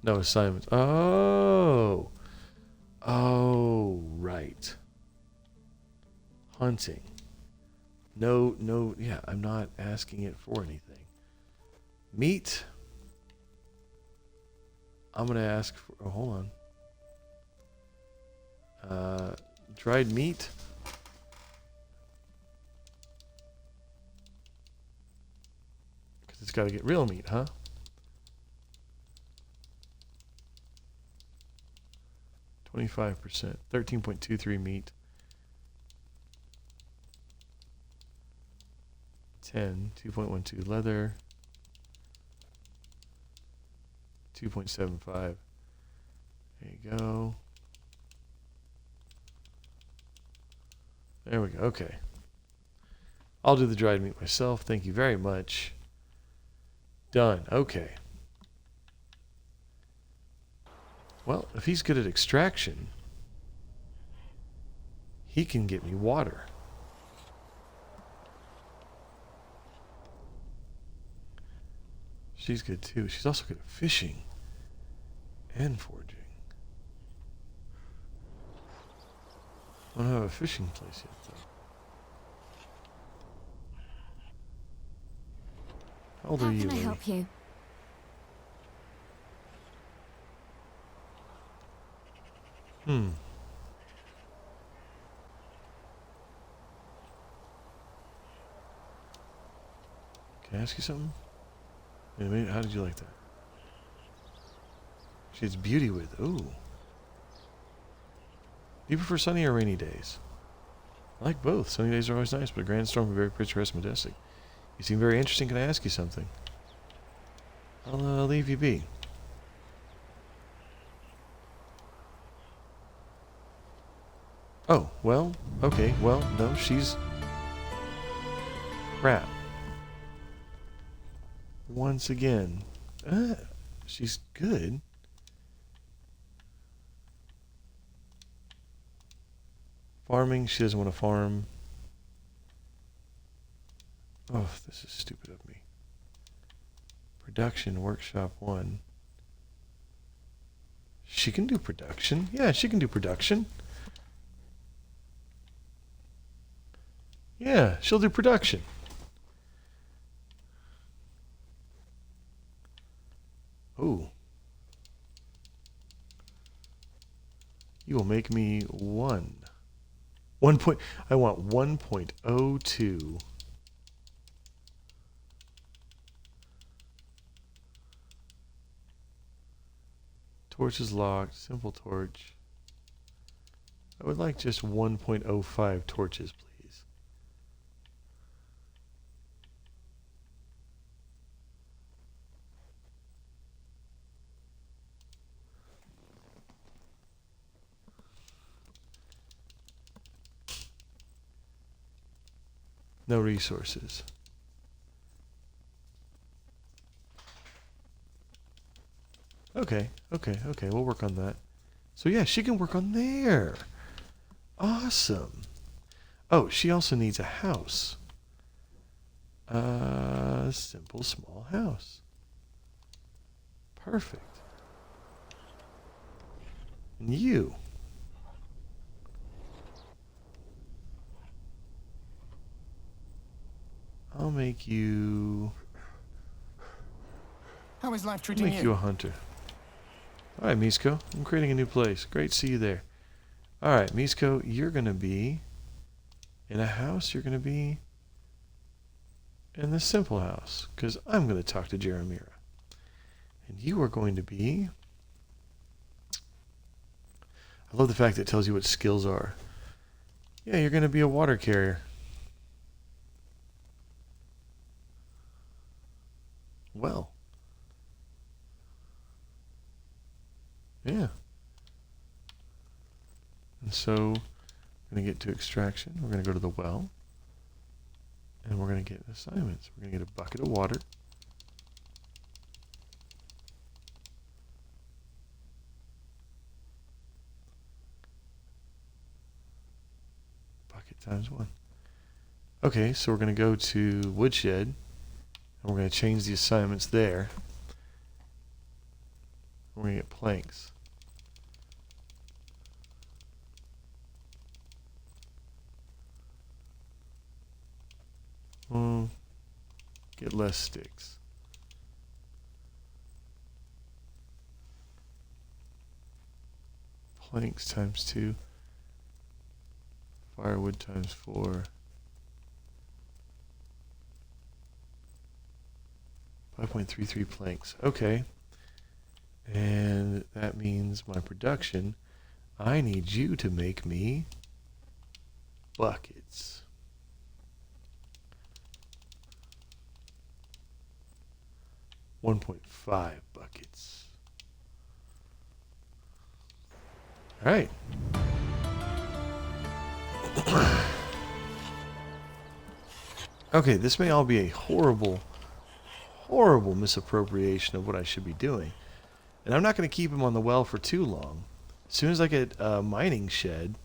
No assignments. Oh. Oh, right. Hunting. No, yeah, I'm not asking it for anything. Meat. I'm going to ask for, oh, hold on. Dried meat. Because it's got to get real meat, huh? 25%. 13.23 meat. 10. 2.12 leather. 2.75. There you go. There we go. Okay. I'll do the dried meat myself. Thank you very much. Done. Okay. Well, if he's good at extraction, he can get me water. She's good too. She's also good at fishing and foraging. I don't have a fishing place yet, though. How old are you, How can I lady? help you? Can I ask you something? Wait a minute, how did you like that? She's beauty with. Ooh. Do you prefer sunny or rainy days? I like both. Sunny days are always nice, but a grand storm can be very picturesque and majestic. You seem very interesting. Can I ask you something? I'll leave you be. Oh, well, okay, well, no, she's crap. Once again, she's good. Farming, she doesn't want to farm. Oh, this is stupid of me. Production, workshop 1. She can do production. Yeah, she can do production. Yeah, she'll do production. Oh. You will make me 1. 1 point. I want 1.02. Torch is locked. Simple torch. I would like just 1.05 torches, please. No resources. Okay, we'll work on that. So yeah, she can work on there. Awesome. Oh, she also needs a house. Simple small house. Perfect. And you. I'll make you... How is life I'll treating make you you? a hunter. Alright, Misko. I'm creating a new place. Great to see you there. Alright, Misko, you're going to be in a house. You're going to be in the simple house. Because I'm going to talk to Jeremira. And you are going to be... I love the fact that it tells you what skills are. Yeah, you're going to be a water carrier. Well. Yeah. And so, we're going to get to extraction. We're going to go to the well. And we're going to get assignments. We're going to get a bucket of water. Bucket times 1. Okay, so we're going to go to woodshed. And we're going to change the assignments there. We're going to get planks. Get less sticks. Planks times 2. Firewood times 4. 5.33 planks. Okay. And that means my production, I need you to make me buckets. 1.5 buckets. All right. Okay, this may all be a horrible misappropriation of what I should be doing. And I'm not going to keep him on the well for too long. As soon as I get a mining shed,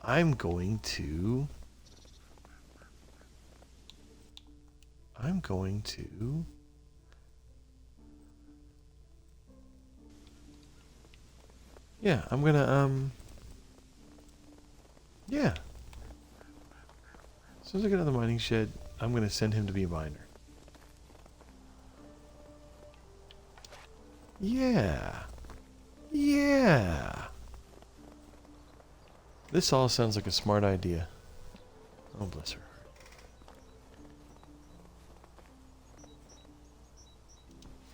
I'm going to... Yeah, I'm gonna, yeah. As soon as I get on the mining shed, I'm gonna send him to be a miner. Yeah. Yeah. This all sounds like a smart idea. Oh, bless her.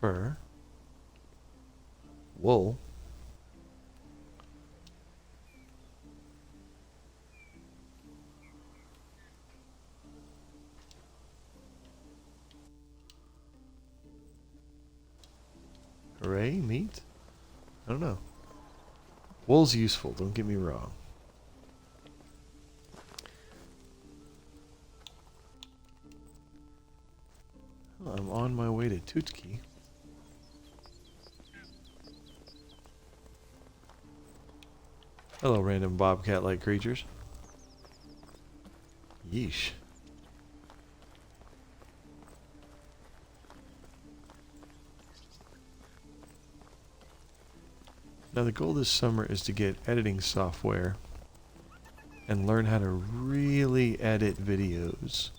Fur. Wool. Hooray, meat? I don't know. Wool's useful, don't get me wrong. Well, I'm on my way to Tutki. Hello, random bobcat-like creatures. Yeesh. Now the goal this summer is to get editing software and learn how to really edit videos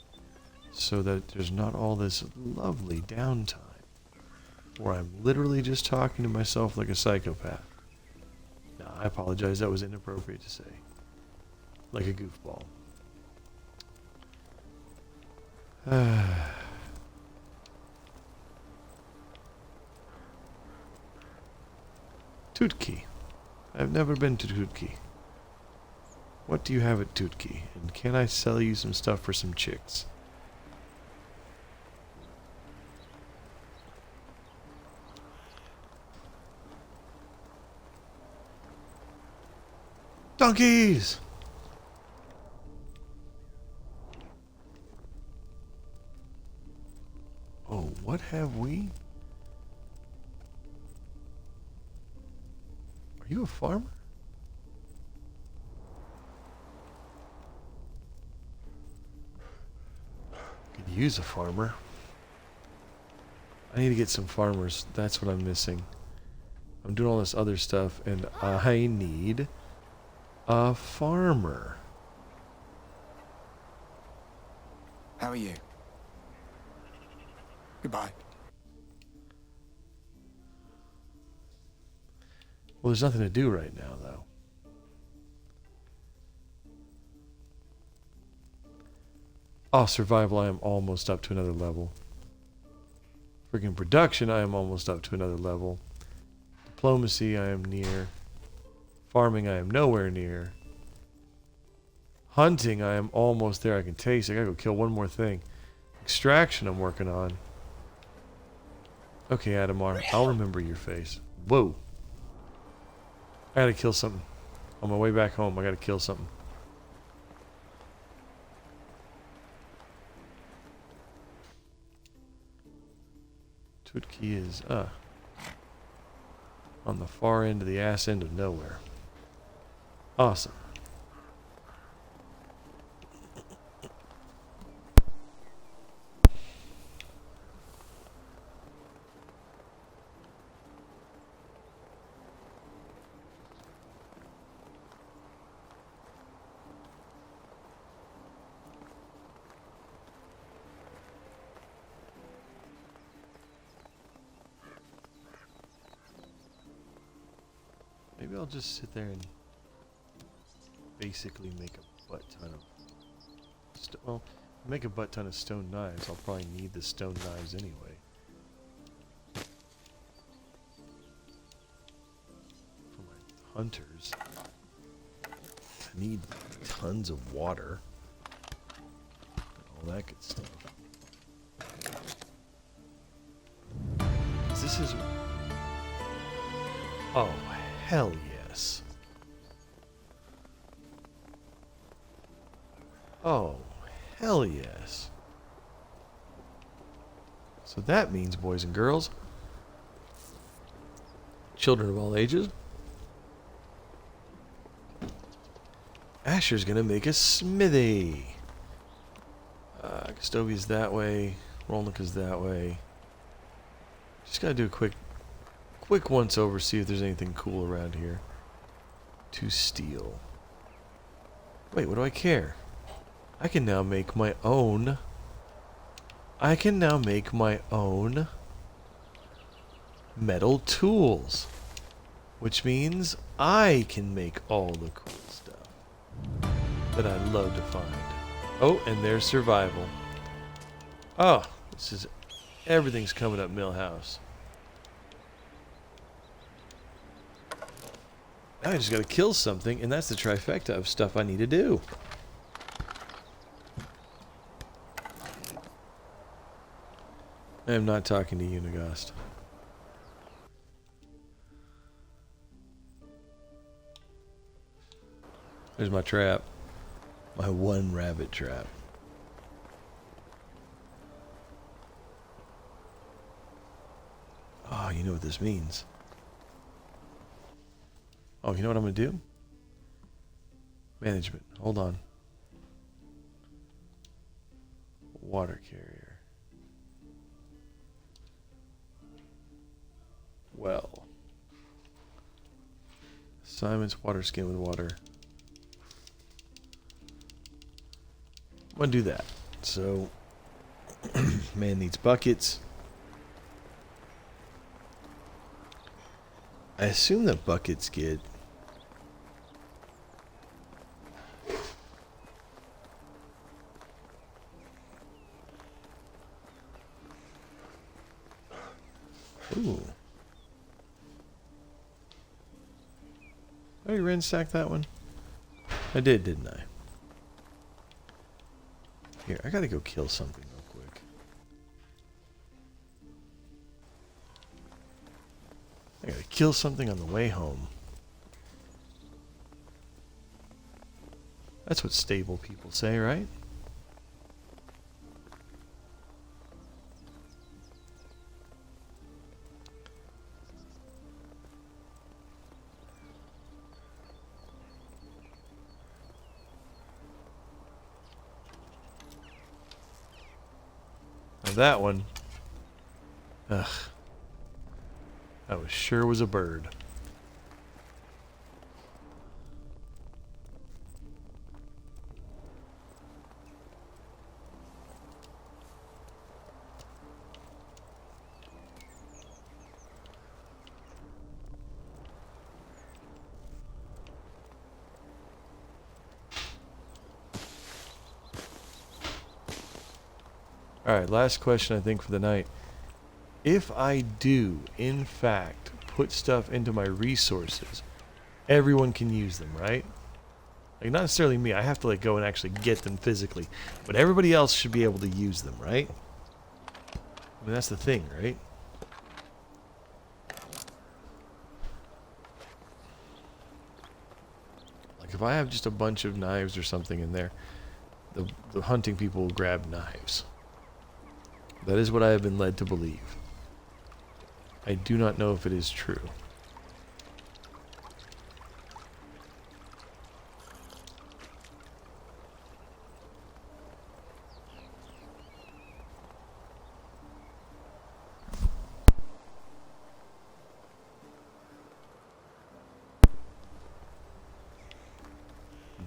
so that there's not all this lovely downtime where I'm literally just talking to myself like a psychopath. Now, I apologize, that was inappropriate to say. Like a goofball. Tutki. I've never been to Tutki. What do you have at Tutki? And can I sell you some stuff for some chicks? Donkeys! Oh, what have we? Are you a farmer? use a farmer. I need to get some farmers. That's what I'm missing. I'm doing all this other stuff, and I need a farmer. How are you? Goodbye. Well, there's nothing to do right now, though. Oh, survival, I am almost up to another level. Freaking production, I am almost up to another level. Diplomacy, I am near. Farming, I am nowhere near. Hunting, I am almost there. I can taste it. I gotta go kill one more thing. Extraction, I'm working on. Okay, Adamar, I'll remember your face. Whoa. I gotta kill something. On my way back home, I gotta kill something. Tutki is, on the far end of the ass end of nowhere. Awesome. Maybe I'll just sit there and basically make a butt ton of well, make a butt ton of stone knives. I'll probably need the stone knives anyway. For my hunters. I need tons of water. All that good stuff. This is... Oh, hell yes. Oh, hell yes. So that means, boys and girls, children of all ages, Asher's gonna make a smithy. Custovia's that way, Rolnica's that way. Just gotta do a quick once over, see if there's anything cool around here. To steal. Wait, what do I care? I can now make my own. I can now make my own metal tools. Which means I can make all the cool stuff that I love to find. Oh, and there's survival. Oh, this is... Everything's coming up Millhouse. Now I just gotta kill something, and that's the trifecta of stuff I need to do. I am not talking to you, Nagast. There's my trap. My one rabbit trap. Oh, you know what this means. Oh, you know what I'm going to do? Management. Hold on. Water carrier. Well. Assignments, water skin with water. I'm going to do that. So, man needs buckets. I assume that buckets get... Ooh. Oh, you ransacked that one? I did, didn't I? Here, I gotta go kill something real quick. I gotta kill something on the way home. That's what stable people say, right? Now that one. Ugh. That sure was a bird. Alright, last question I think for the night. If I do, in fact, put stuff into my resources, everyone can use them, right? Like, not necessarily me. I have to, like, go and actually get them physically. But everybody else should be able to use them, right? I mean, that's the thing, right? Like, if I have just a bunch of knives or something in there, the hunting people will grab knives. That is what I have been led to believe. I do not know if it is true.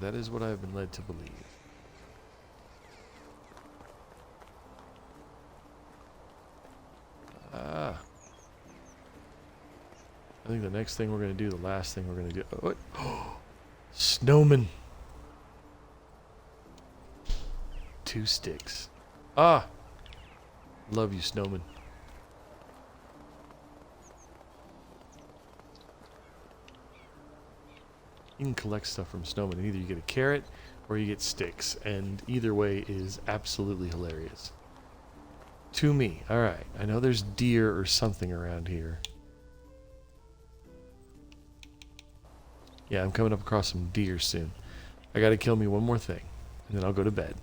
That is what I have been led to believe. Ah. I think the next thing we're going to do, the last thing we're going to do... Oh, what? Snowman! 2 sticks. Ah! Love you, snowman. You can collect stuff from snowmen. Either you get a carrot or you get sticks. And either way is absolutely hilarious. To me. Alright. I know there's deer or something around here. Yeah, I'm coming up across some deer soon. I gotta kill me one more thing. And then I'll go to bed.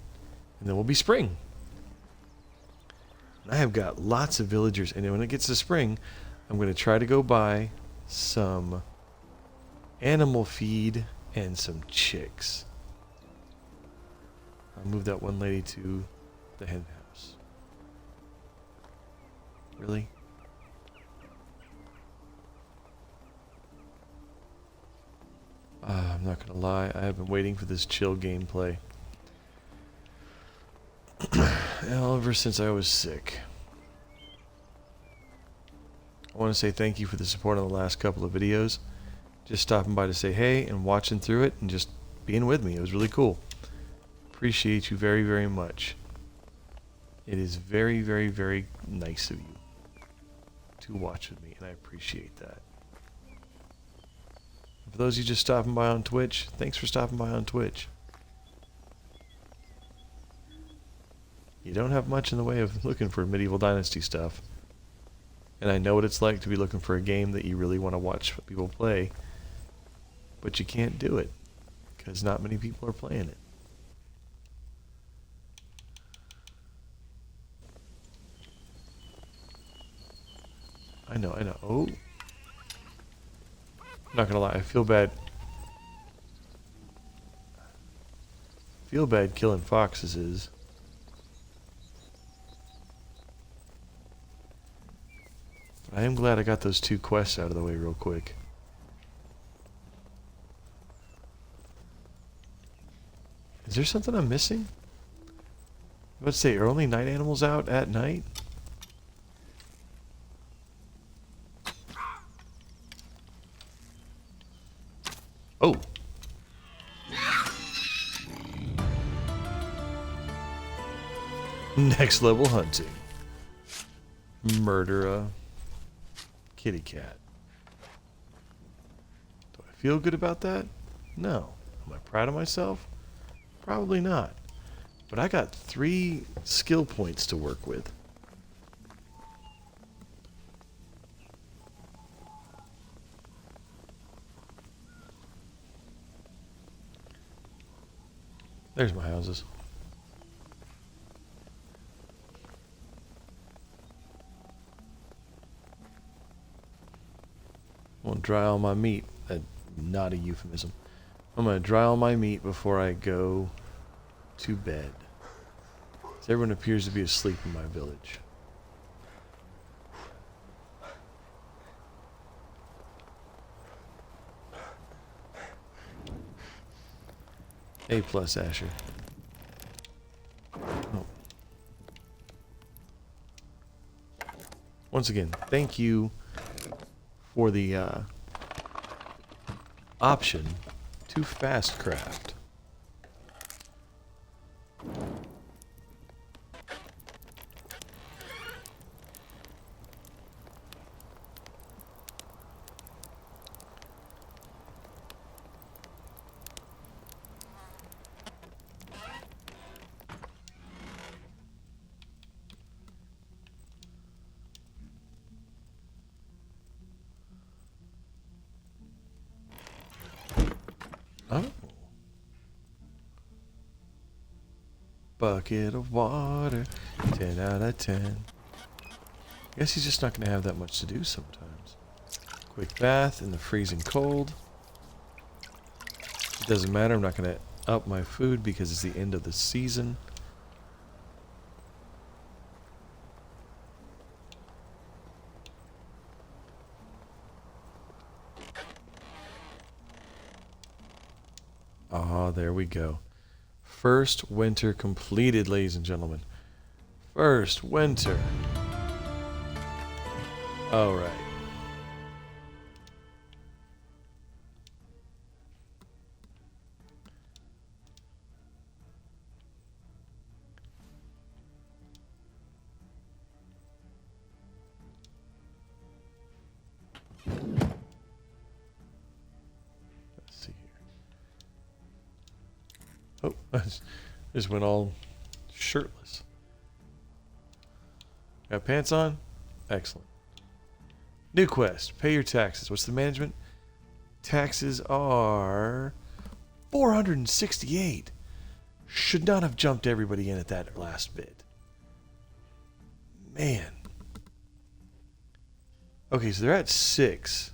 And then we'll be spring. I have got lots of villagers. And when it gets to spring, I'm going to try to go buy some animal feed and some chicks. I'll move that one lady to the hen house. Really? I'm not gonna lie, I have been waiting for this chill gameplay ever since I was sick. I want to say thank you for the support on the last couple of videos. Just stopping by to say hey and watching through it and just being with me. It was really cool. Appreciate you very, very much. It is very, very, very nice of you to watch with me, and I appreciate that. For those of you just stopping by on Twitch, thanks for stopping by on Twitch. You don't have much in the way of looking for medieval dynasty stuff. And I know what it's like to be looking for a game that you really want to watch people play. But you can't do it. Because not many people are playing it. I know. Oh. I'm not gonna lie, I feel bad. Feel bad killing foxes. But I am glad I got those 2 quests out of the way real quick. Is there something I'm missing? Let's say, are only night animals out at night? Oh! Next level hunting. Murder a kitty cat. Do I feel good about that? No. Am I proud of myself? Probably not. But I got 3 skill points to work with. There's my houses. I'm gonna dry all my meat. Not a euphemism. I'm gonna dry all my meat before I go to bed. See, Everyone appears to be asleep in my village. A plus, Asher. Oh. Once again, thank you for the option to fast craft. Oh. Bucket of water, 10 out of 10. Guess he's just not going to have that much to do sometimes. Quick bath in the freezing cold. It doesn't matter, I'm not going to up my food because it's the end of the season. Ah, there we go. First winter completed, ladies and gentlemen. First winter. All right. Let's see here. Oh, I just went all shirtless. Got pants on? Excellent. New quest. Pay your taxes. What's the management? Taxes are 468. Should not have jumped everybody in at that last bit. Man. Okay, so they're at 6.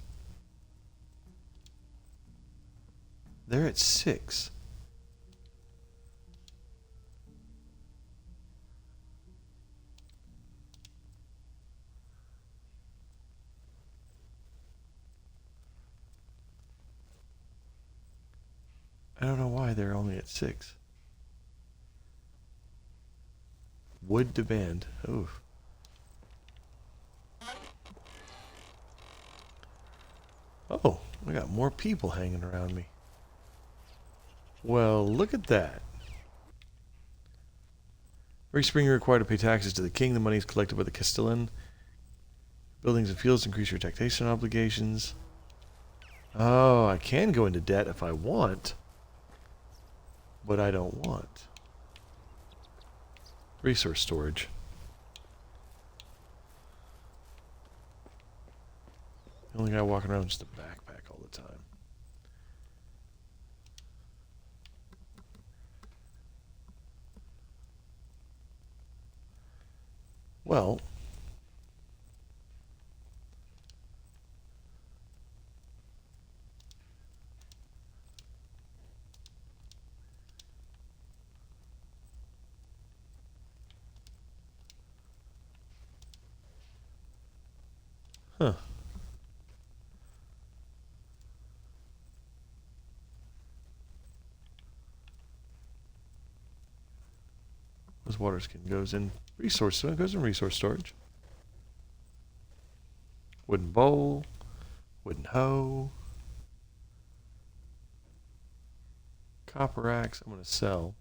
They're at 6. I don't know why they're only at 6. Wood demand. Oof. Oh, I got more people hanging around me. Well, look at that. Every spring you're required to pay taxes to the king. The money is collected by the Castellan. Buildings and fields increase your taxation obligations. Oh, I can go into debt if I want. But I don't want. Resource storage. The only guy walking around with just a backpack all the time. Well, huh. This water skin goes in resource, so it goes in resource storage. Wooden bowl, wooden hoe, copper axe. I'm going to sell.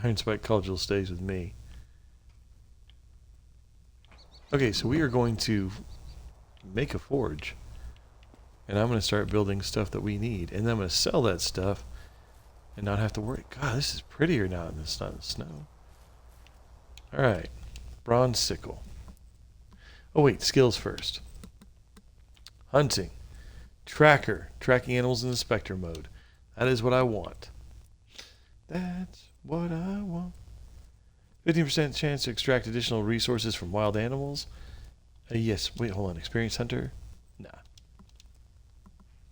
Iron spike cudgel stays with me. Okay, so we are going to make a forge. And I'm going to start building stuff that we need. And then I'm going to sell that stuff and not have to worry. God, this is prettier now than it's not in the snow. Alright. Bronze sickle. Oh wait, skills first. Hunting. Tracker. Tracking animals in the spectre mode. That is what I want. That's what I want. 15% chance to extract additional resources from wild animals. Yes. Wait, hold on. Experienced hunter? Nah.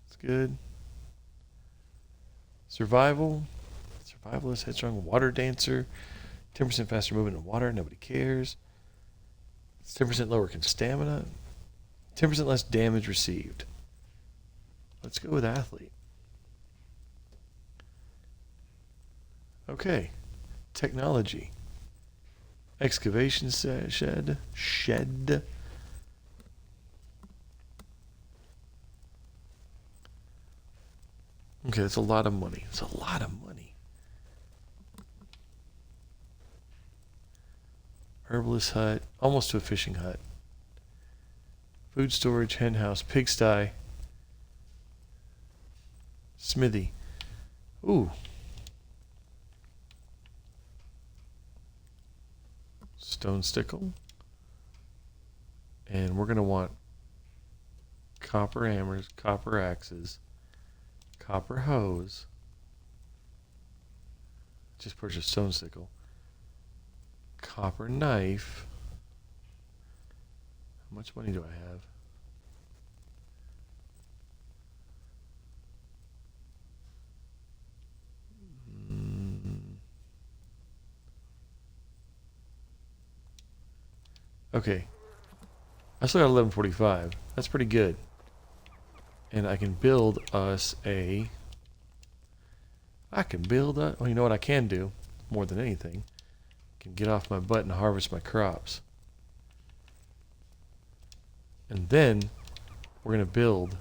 That's good. Survival. Survivalist, headstrong, water dancer. 10% faster movement in water. Nobody cares. 10% lower stamina. 10% less damage received. Let's go with athlete. Okay. Technology. Excavation shed. Shed. Okay, that's a lot of money. It's a lot of money. Herbalist hut. Almost to a fishing hut. Food storage, hen house, pigsty. Smithy. Ooh. Stone stickle. And we're going to want copper hammers, copper axes, copper hose. Just purchased stone stickle. Copper knife. How much money do I have? Okay. I still got 1145. That's pretty good. And I can build us a... Well, you know what I can do? More than anything. I can get off my butt and harvest my crops. And then we're going to build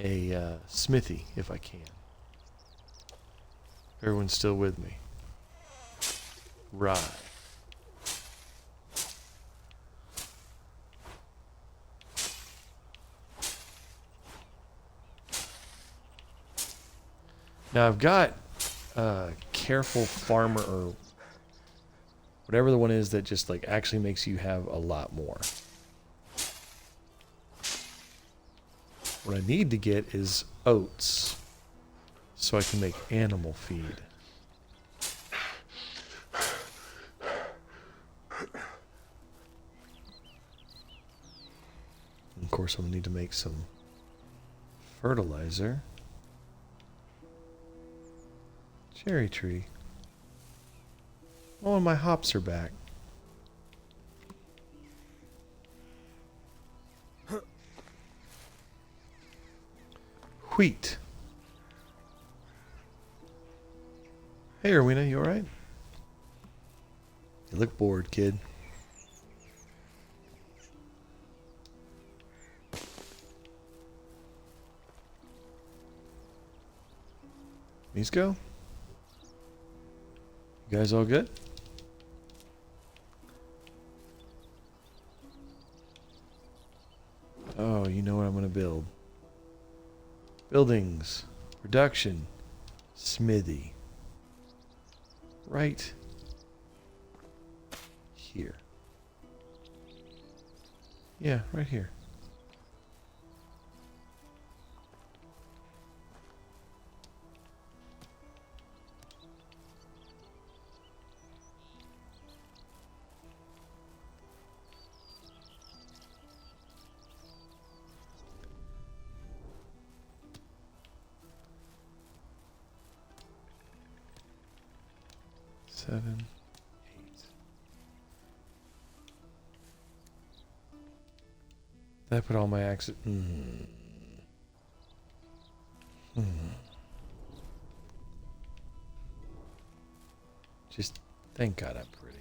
a smithy, if I can. Everyone's still with me. Right. Now I've got Careful Farmer, or whatever the one is that just like actually makes you have a lot more. What I need to get is oats so I can make animal feed. And of course I'm going to need to make some fertilizer. Cherry tree. Oh, and my hops are back. Wheat. Hey, Rowena, you alright? You look bored, kid. These go? You guys all good? Oh, you know what I'm going to build. Buildings. Production. Smithy. Right here. Yeah, right here. Seven, 8. Did I put all my axes? Just thank God I'm pretty.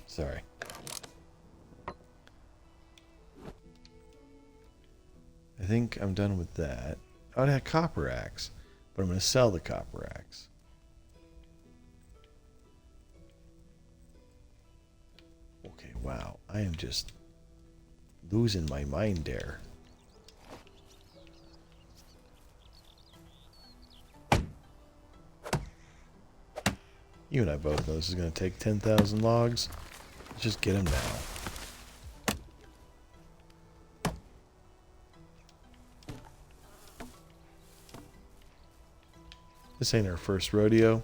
Sorry. I think I'm done with that. Oh, I had a copper axe, but I'm going to sell the copper axe. Okay, wow. I am just losing my mind there. You and I both know this is going to take 10,000 logs. Let's just get them now. This ain't our first rodeo.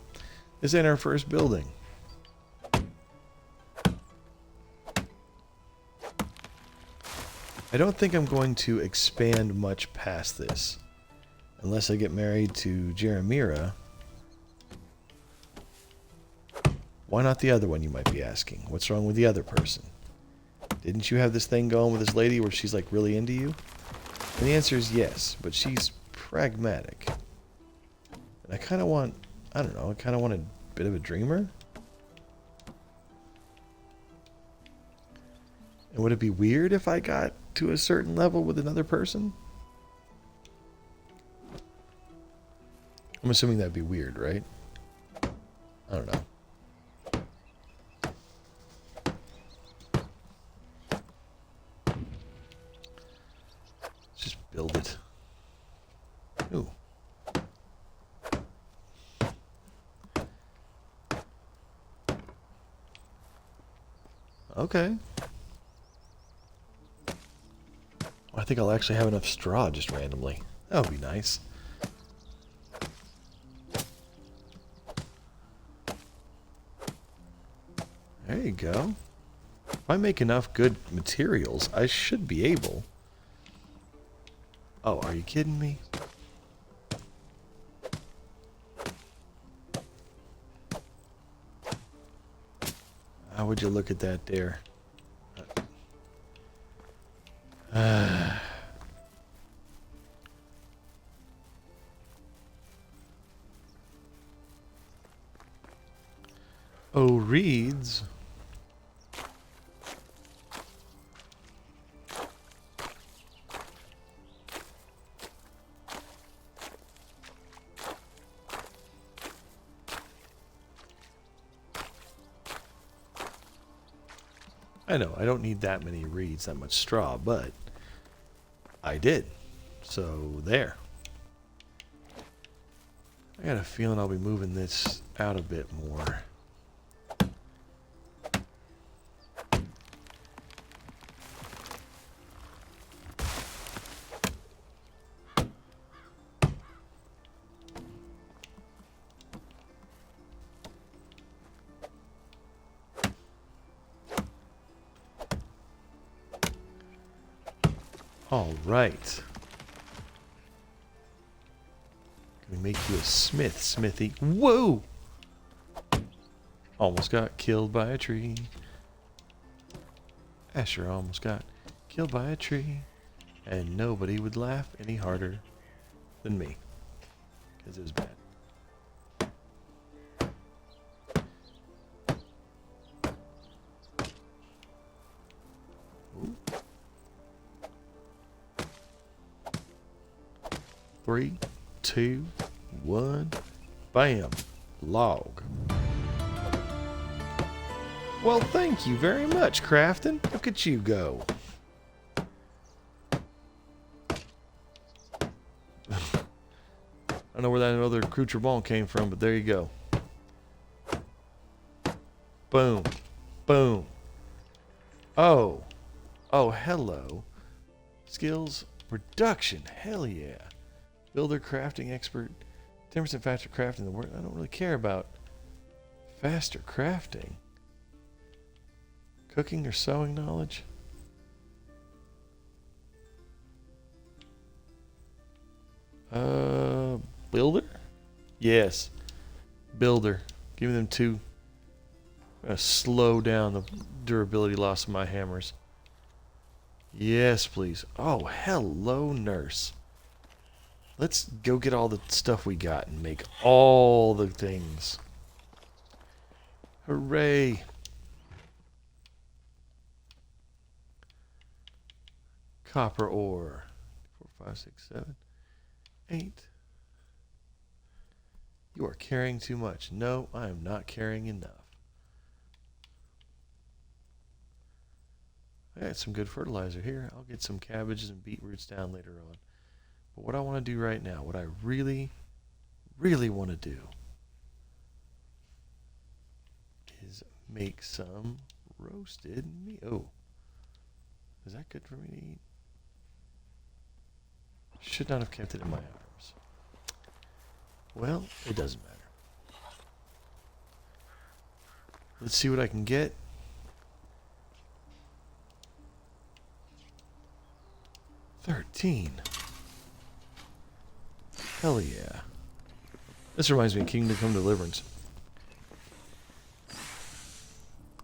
This ain't our first building. I don't think I'm going to expand much past this. Unless I get married to Jeremira. Why not the other one, you might be asking? What's wrong with the other person? Didn't you have this thing going with this lady where she's like really into you? And the answer is yes, but she's pragmatic. And I kind of want, I don't know, I kind of want a bit of a dreamer. And would it be weird if I got to a certain level with another person? I'm assuming that'd be weird, right? I don't know. Let's just build it. Ooh. Okay. I think I'll actually have enough straw just randomly. That would be nice. There you go. If I make enough good materials, I should be able. Oh, are you kidding me? How would you look at that there? Oh, reeds. I know, I don't need that many reeds, that much straw, but I did. So, there. I got a feeling I'll be moving this out a bit more. All right. Can we make you a smith, Smithy? Whoa! Almost got killed by a tree. Ascher almost got killed by a tree. And nobody would laugh any harder than me. Because it was bad. Ooh. 3, 2, 1, bam, log. Well, thank you very much, Crafton. Look at you go. I don't know where that other accoutrement came from, but there you go. Boom. Boom. Oh. Oh, hello. Skills reduction. Hell yeah. Builder, crafting expert, 10% faster crafting the work. I don't really care about faster crafting. Cooking or sewing knowledge. Builder? Yes. Builder. Give me them two. I'm gonna slow down the durability loss of my hammers. Yes, please. Oh, hello, nurse. Let's go get all the stuff we got and make all the things. Hooray! Copper ore. 4, 5, 6, 7, 8. You are carrying too much. No, I am not carrying enough. I got some good fertilizer here. I'll get some cabbages and beetroots down later on. But what I want to do right now, what I really, really want to do is make some roasted meat. Oh, is that good for me to eat? Should not have kept it in my arms. Well, it doesn't matter. Let's see what I can get. $13. Hell yeah. This reminds me of Kingdom Come Deliverance.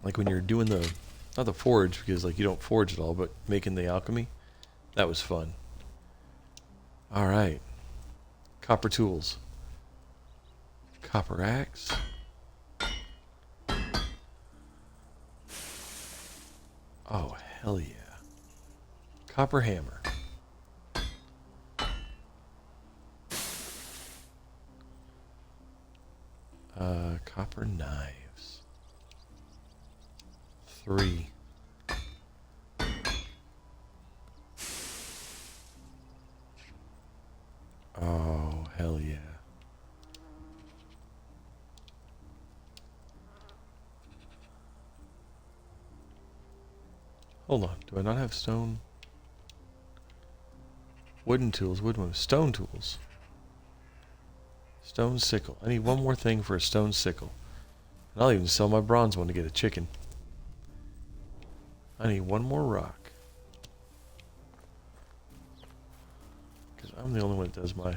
Like when you're doing the, not the forge, because like you don't forge at all, but making the alchemy. That was fun. Alright. Copper tools. Copper axe. Oh, hell yeah. Copper hammer. Copper knives. 3. Oh, hell yeah. Hold on, do I not have stone? Wooden tools, stone tools. Stone sickle. I need one more thing for a stone sickle. And I'll even sell my bronze one to get a chicken. I need one more rock. Because I'm the only one that does my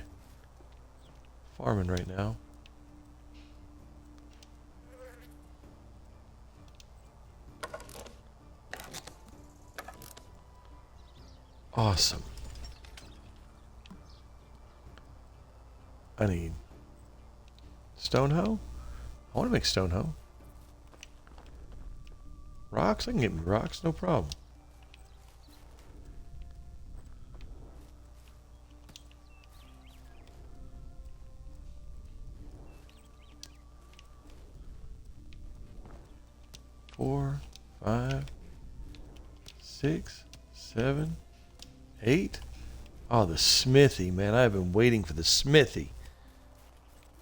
farming right now. Awesome. I need stone hoe? I want to make stone hoe. Rocks? I can get me rocks, no problem. Four, 5, 6, 7, 8. Oh, the smithy, man. I've been waiting for the smithy.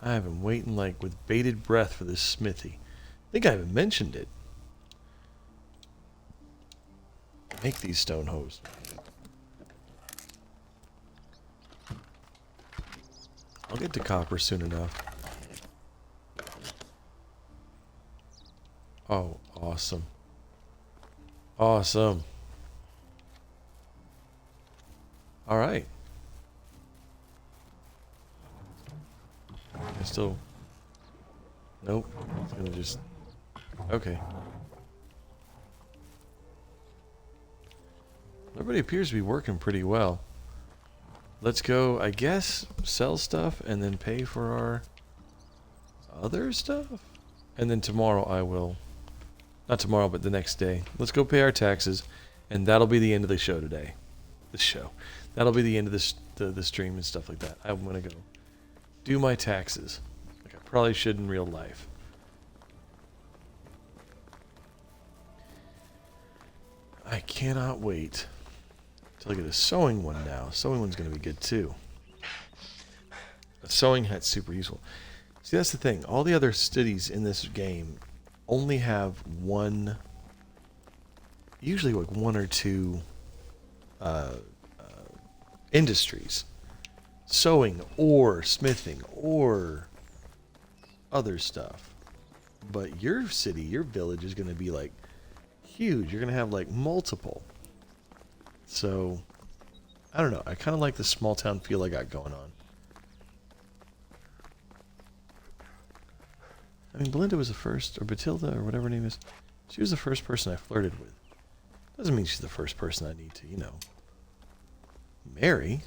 I have been waiting like with bated breath for this smithy. I think I haven't mentioned it. Make these stone hoes. I'll get to copper soon enough. Oh, awesome. Awesome. Alright. I still... Nope. It's gonna just... Okay. Everybody appears to be working pretty well. Let's go, I guess, sell stuff and then pay for our other stuff? And then tomorrow I will... Not tomorrow, but the next day. Let's go pay our taxes, and that'll be the end of the show today. The show. That'll be the end of this, the stream and stuff like that. I'm gonna go do my taxes, like I probably should in real life. I cannot wait till I get a sewing one now. Sewing one's gonna be good too. A sewing hat's super useful. See, that's the thing. All the other cities in this game only have one, usually like one or two industries. Sewing or smithing or other stuff. But your city, your village is going to be like huge. You're going to have like multiple. So, I don't know. I kind of like the small town feel I got going on. I mean, Belinda was the first, or Batilda, or whatever her name is. She was the first person I flirted with. Doesn't mean she's the first person I need to, you know, marry.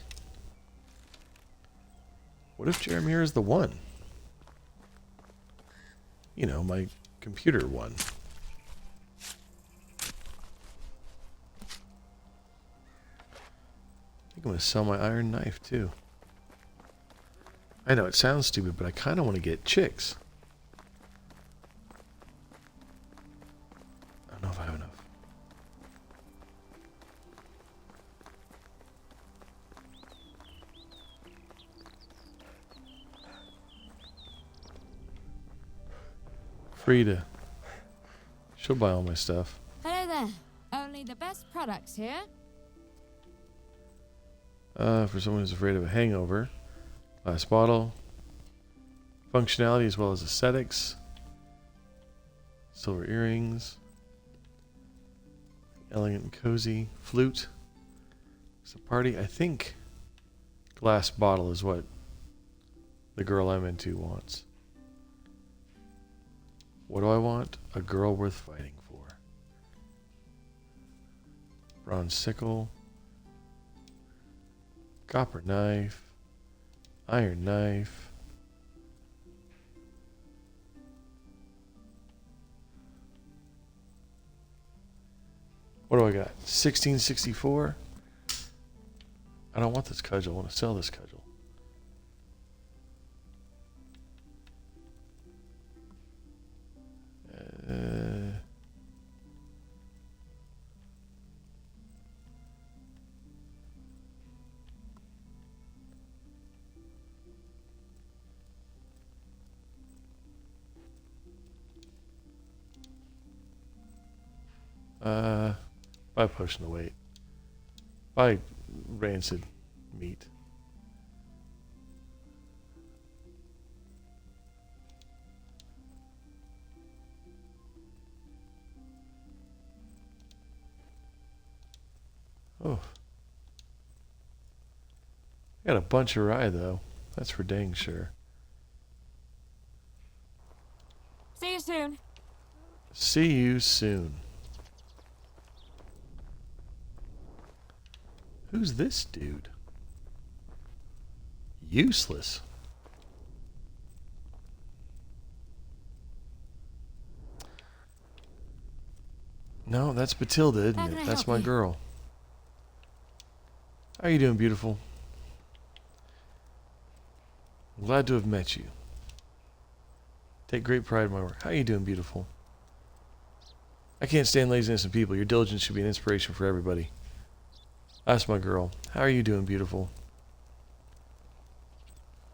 What if Jeremiah is the one? You know, my computer one. I think I'm going to sell my iron knife, too. I know, it sounds stupid, but I kind of want to get chicks. I don't know if I have enough. Frida. She'll buy all my stuff. Hello there. Only the best products here. For someone who's afraid of a hangover. Last bottle. Functionality as well as aesthetics. Silver earrings. Elegant and cozy. Flute. It's a party. I think glass bottle is what the girl I'm into wants. What do I want? A girl worth fighting for. Bronze sickle. Copper knife. Iron knife. What do I got? 1664. I don't want this cudgel. I want to sell this cudgel. Buy potion of weight. Buy rancid meat. Oh. Got a bunch of rye though. That's for dang sure. See you soon. See you soon. Who's this dude? Useless. No, that's Batilda, isn't How can it? I That's help my you? girl. How are you doing, beautiful? I'm glad to have met you. Take great pride in my work. How are you doing, beautiful? I can't stand laziness in people. Your diligence should be an inspiration for everybody. That's my girl. How are you doing, beautiful?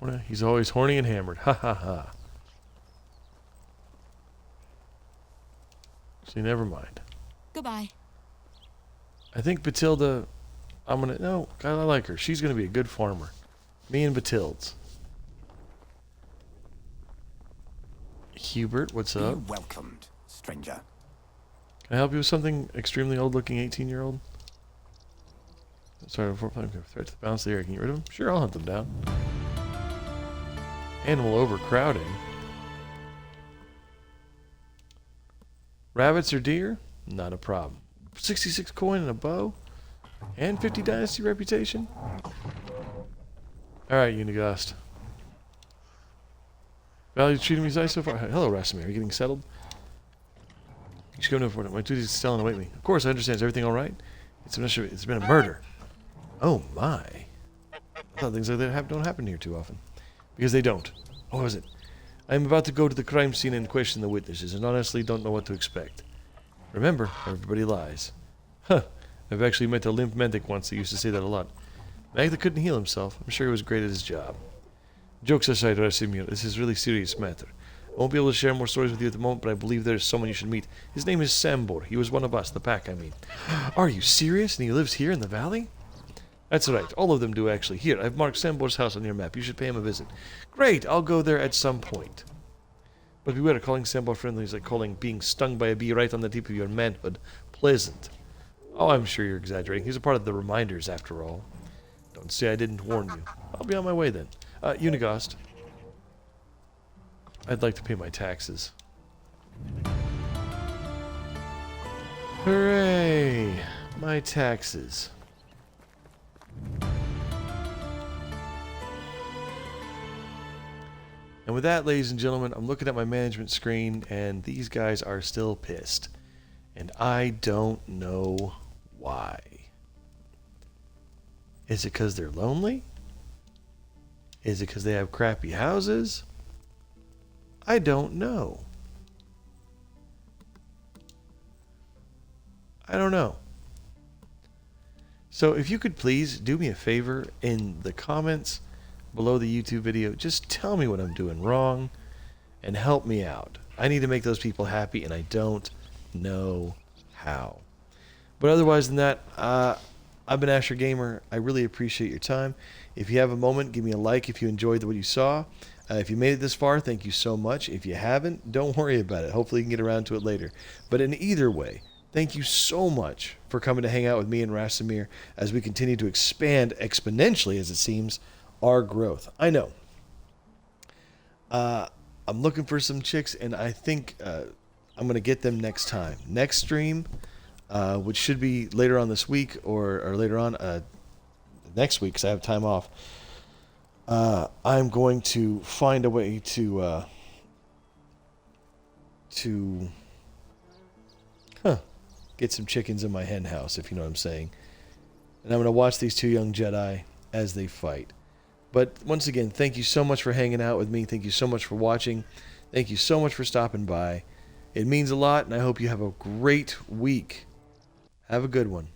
Well, he's always horny and hammered. Ha ha ha. See, never mind. Goodbye. I think Batilda, no, I like her. She's gonna be a good farmer. Me and Batilds. Hubert, what's Be up? welcomed, stranger. Can I help you with something? Extremely old-looking 18-year-old? Sorry, before playing threat to the balance of the area. Can you get rid of them? Sure, I'll hunt them down. Animal overcrowding. Rabbits or deer? Not a problem. 66 coin and a bow? And 50 dynasty reputation? Alright, Unigast. Value treating me nice so far. Hello, Rasimir. Are you getting settled? You should go no further. My duty is to tell and await me. Of course, I understand. Is everything alright? It's been a murder. Oh my. I thought things like that don't happen here too often. Because they don't. What was it? I am about to go to the crime scene and question the witnesses, and honestly don't know what to expect. Remember, everybody lies. Huh. I've actually met a limp medic once that used to say that a lot. Magda couldn't heal himself. I'm sure he was great at his job. Jokes aside, Rasimir, this is a really serious matter. I won't be able to share more stories with you at the moment, but I believe there is someone you should meet. His name is Sambor. He was one of us, the pack, I mean. Are you serious? And he lives here in the valley? That's right. All of them do, actually. Here, I've marked Sambor's house on your map. You should pay him a visit. Great! I'll go there at some point. But beware, calling Sambor friendly is like calling being stung by a bee right on the tip of your manhood pleasant. Oh, I'm sure you're exaggerating. He's a part of the reminders, after all. Don't say I didn't warn you. I'll be on my way, then. Unigast. I'd like to pay my taxes. Hooray! My taxes. And with that, ladies and gentlemen, I'm looking at my management screen, and these guys are still pissed. And I don't know why. Is it because they're lonely? Is it because they have crappy houses? I don't know. I don't know. So if you could please do me a favor in the comments below the YouTube video, just tell me what I'm doing wrong and help me out. I need to make those people happy, and I don't know how. But otherwise than that, I've been Asher Gamer. I really appreciate your time. If you have a moment, give me a like if you enjoyed what you saw. If you made it this far, thank you so much. If you haven't, don't worry about it. Hopefully you can get around to it later. But in either way, thank you so much for coming to hang out with me and Rasamir as we continue to expand exponentially, as it seems, our growth. I know. I'm looking for some chicks, and I think I'm going to get them next time. Next stream, which should be later on this week or later on next week because I have time off. I'm going to find a way to get some chickens in my hen house, if you know what I'm saying. And I'm going to watch these two young Jedi as they fight. But once again, thank you so much for hanging out with me. Thank you so much for watching. Thank you so much for stopping by. It means a lot, and I hope you have a great week. Have a good one.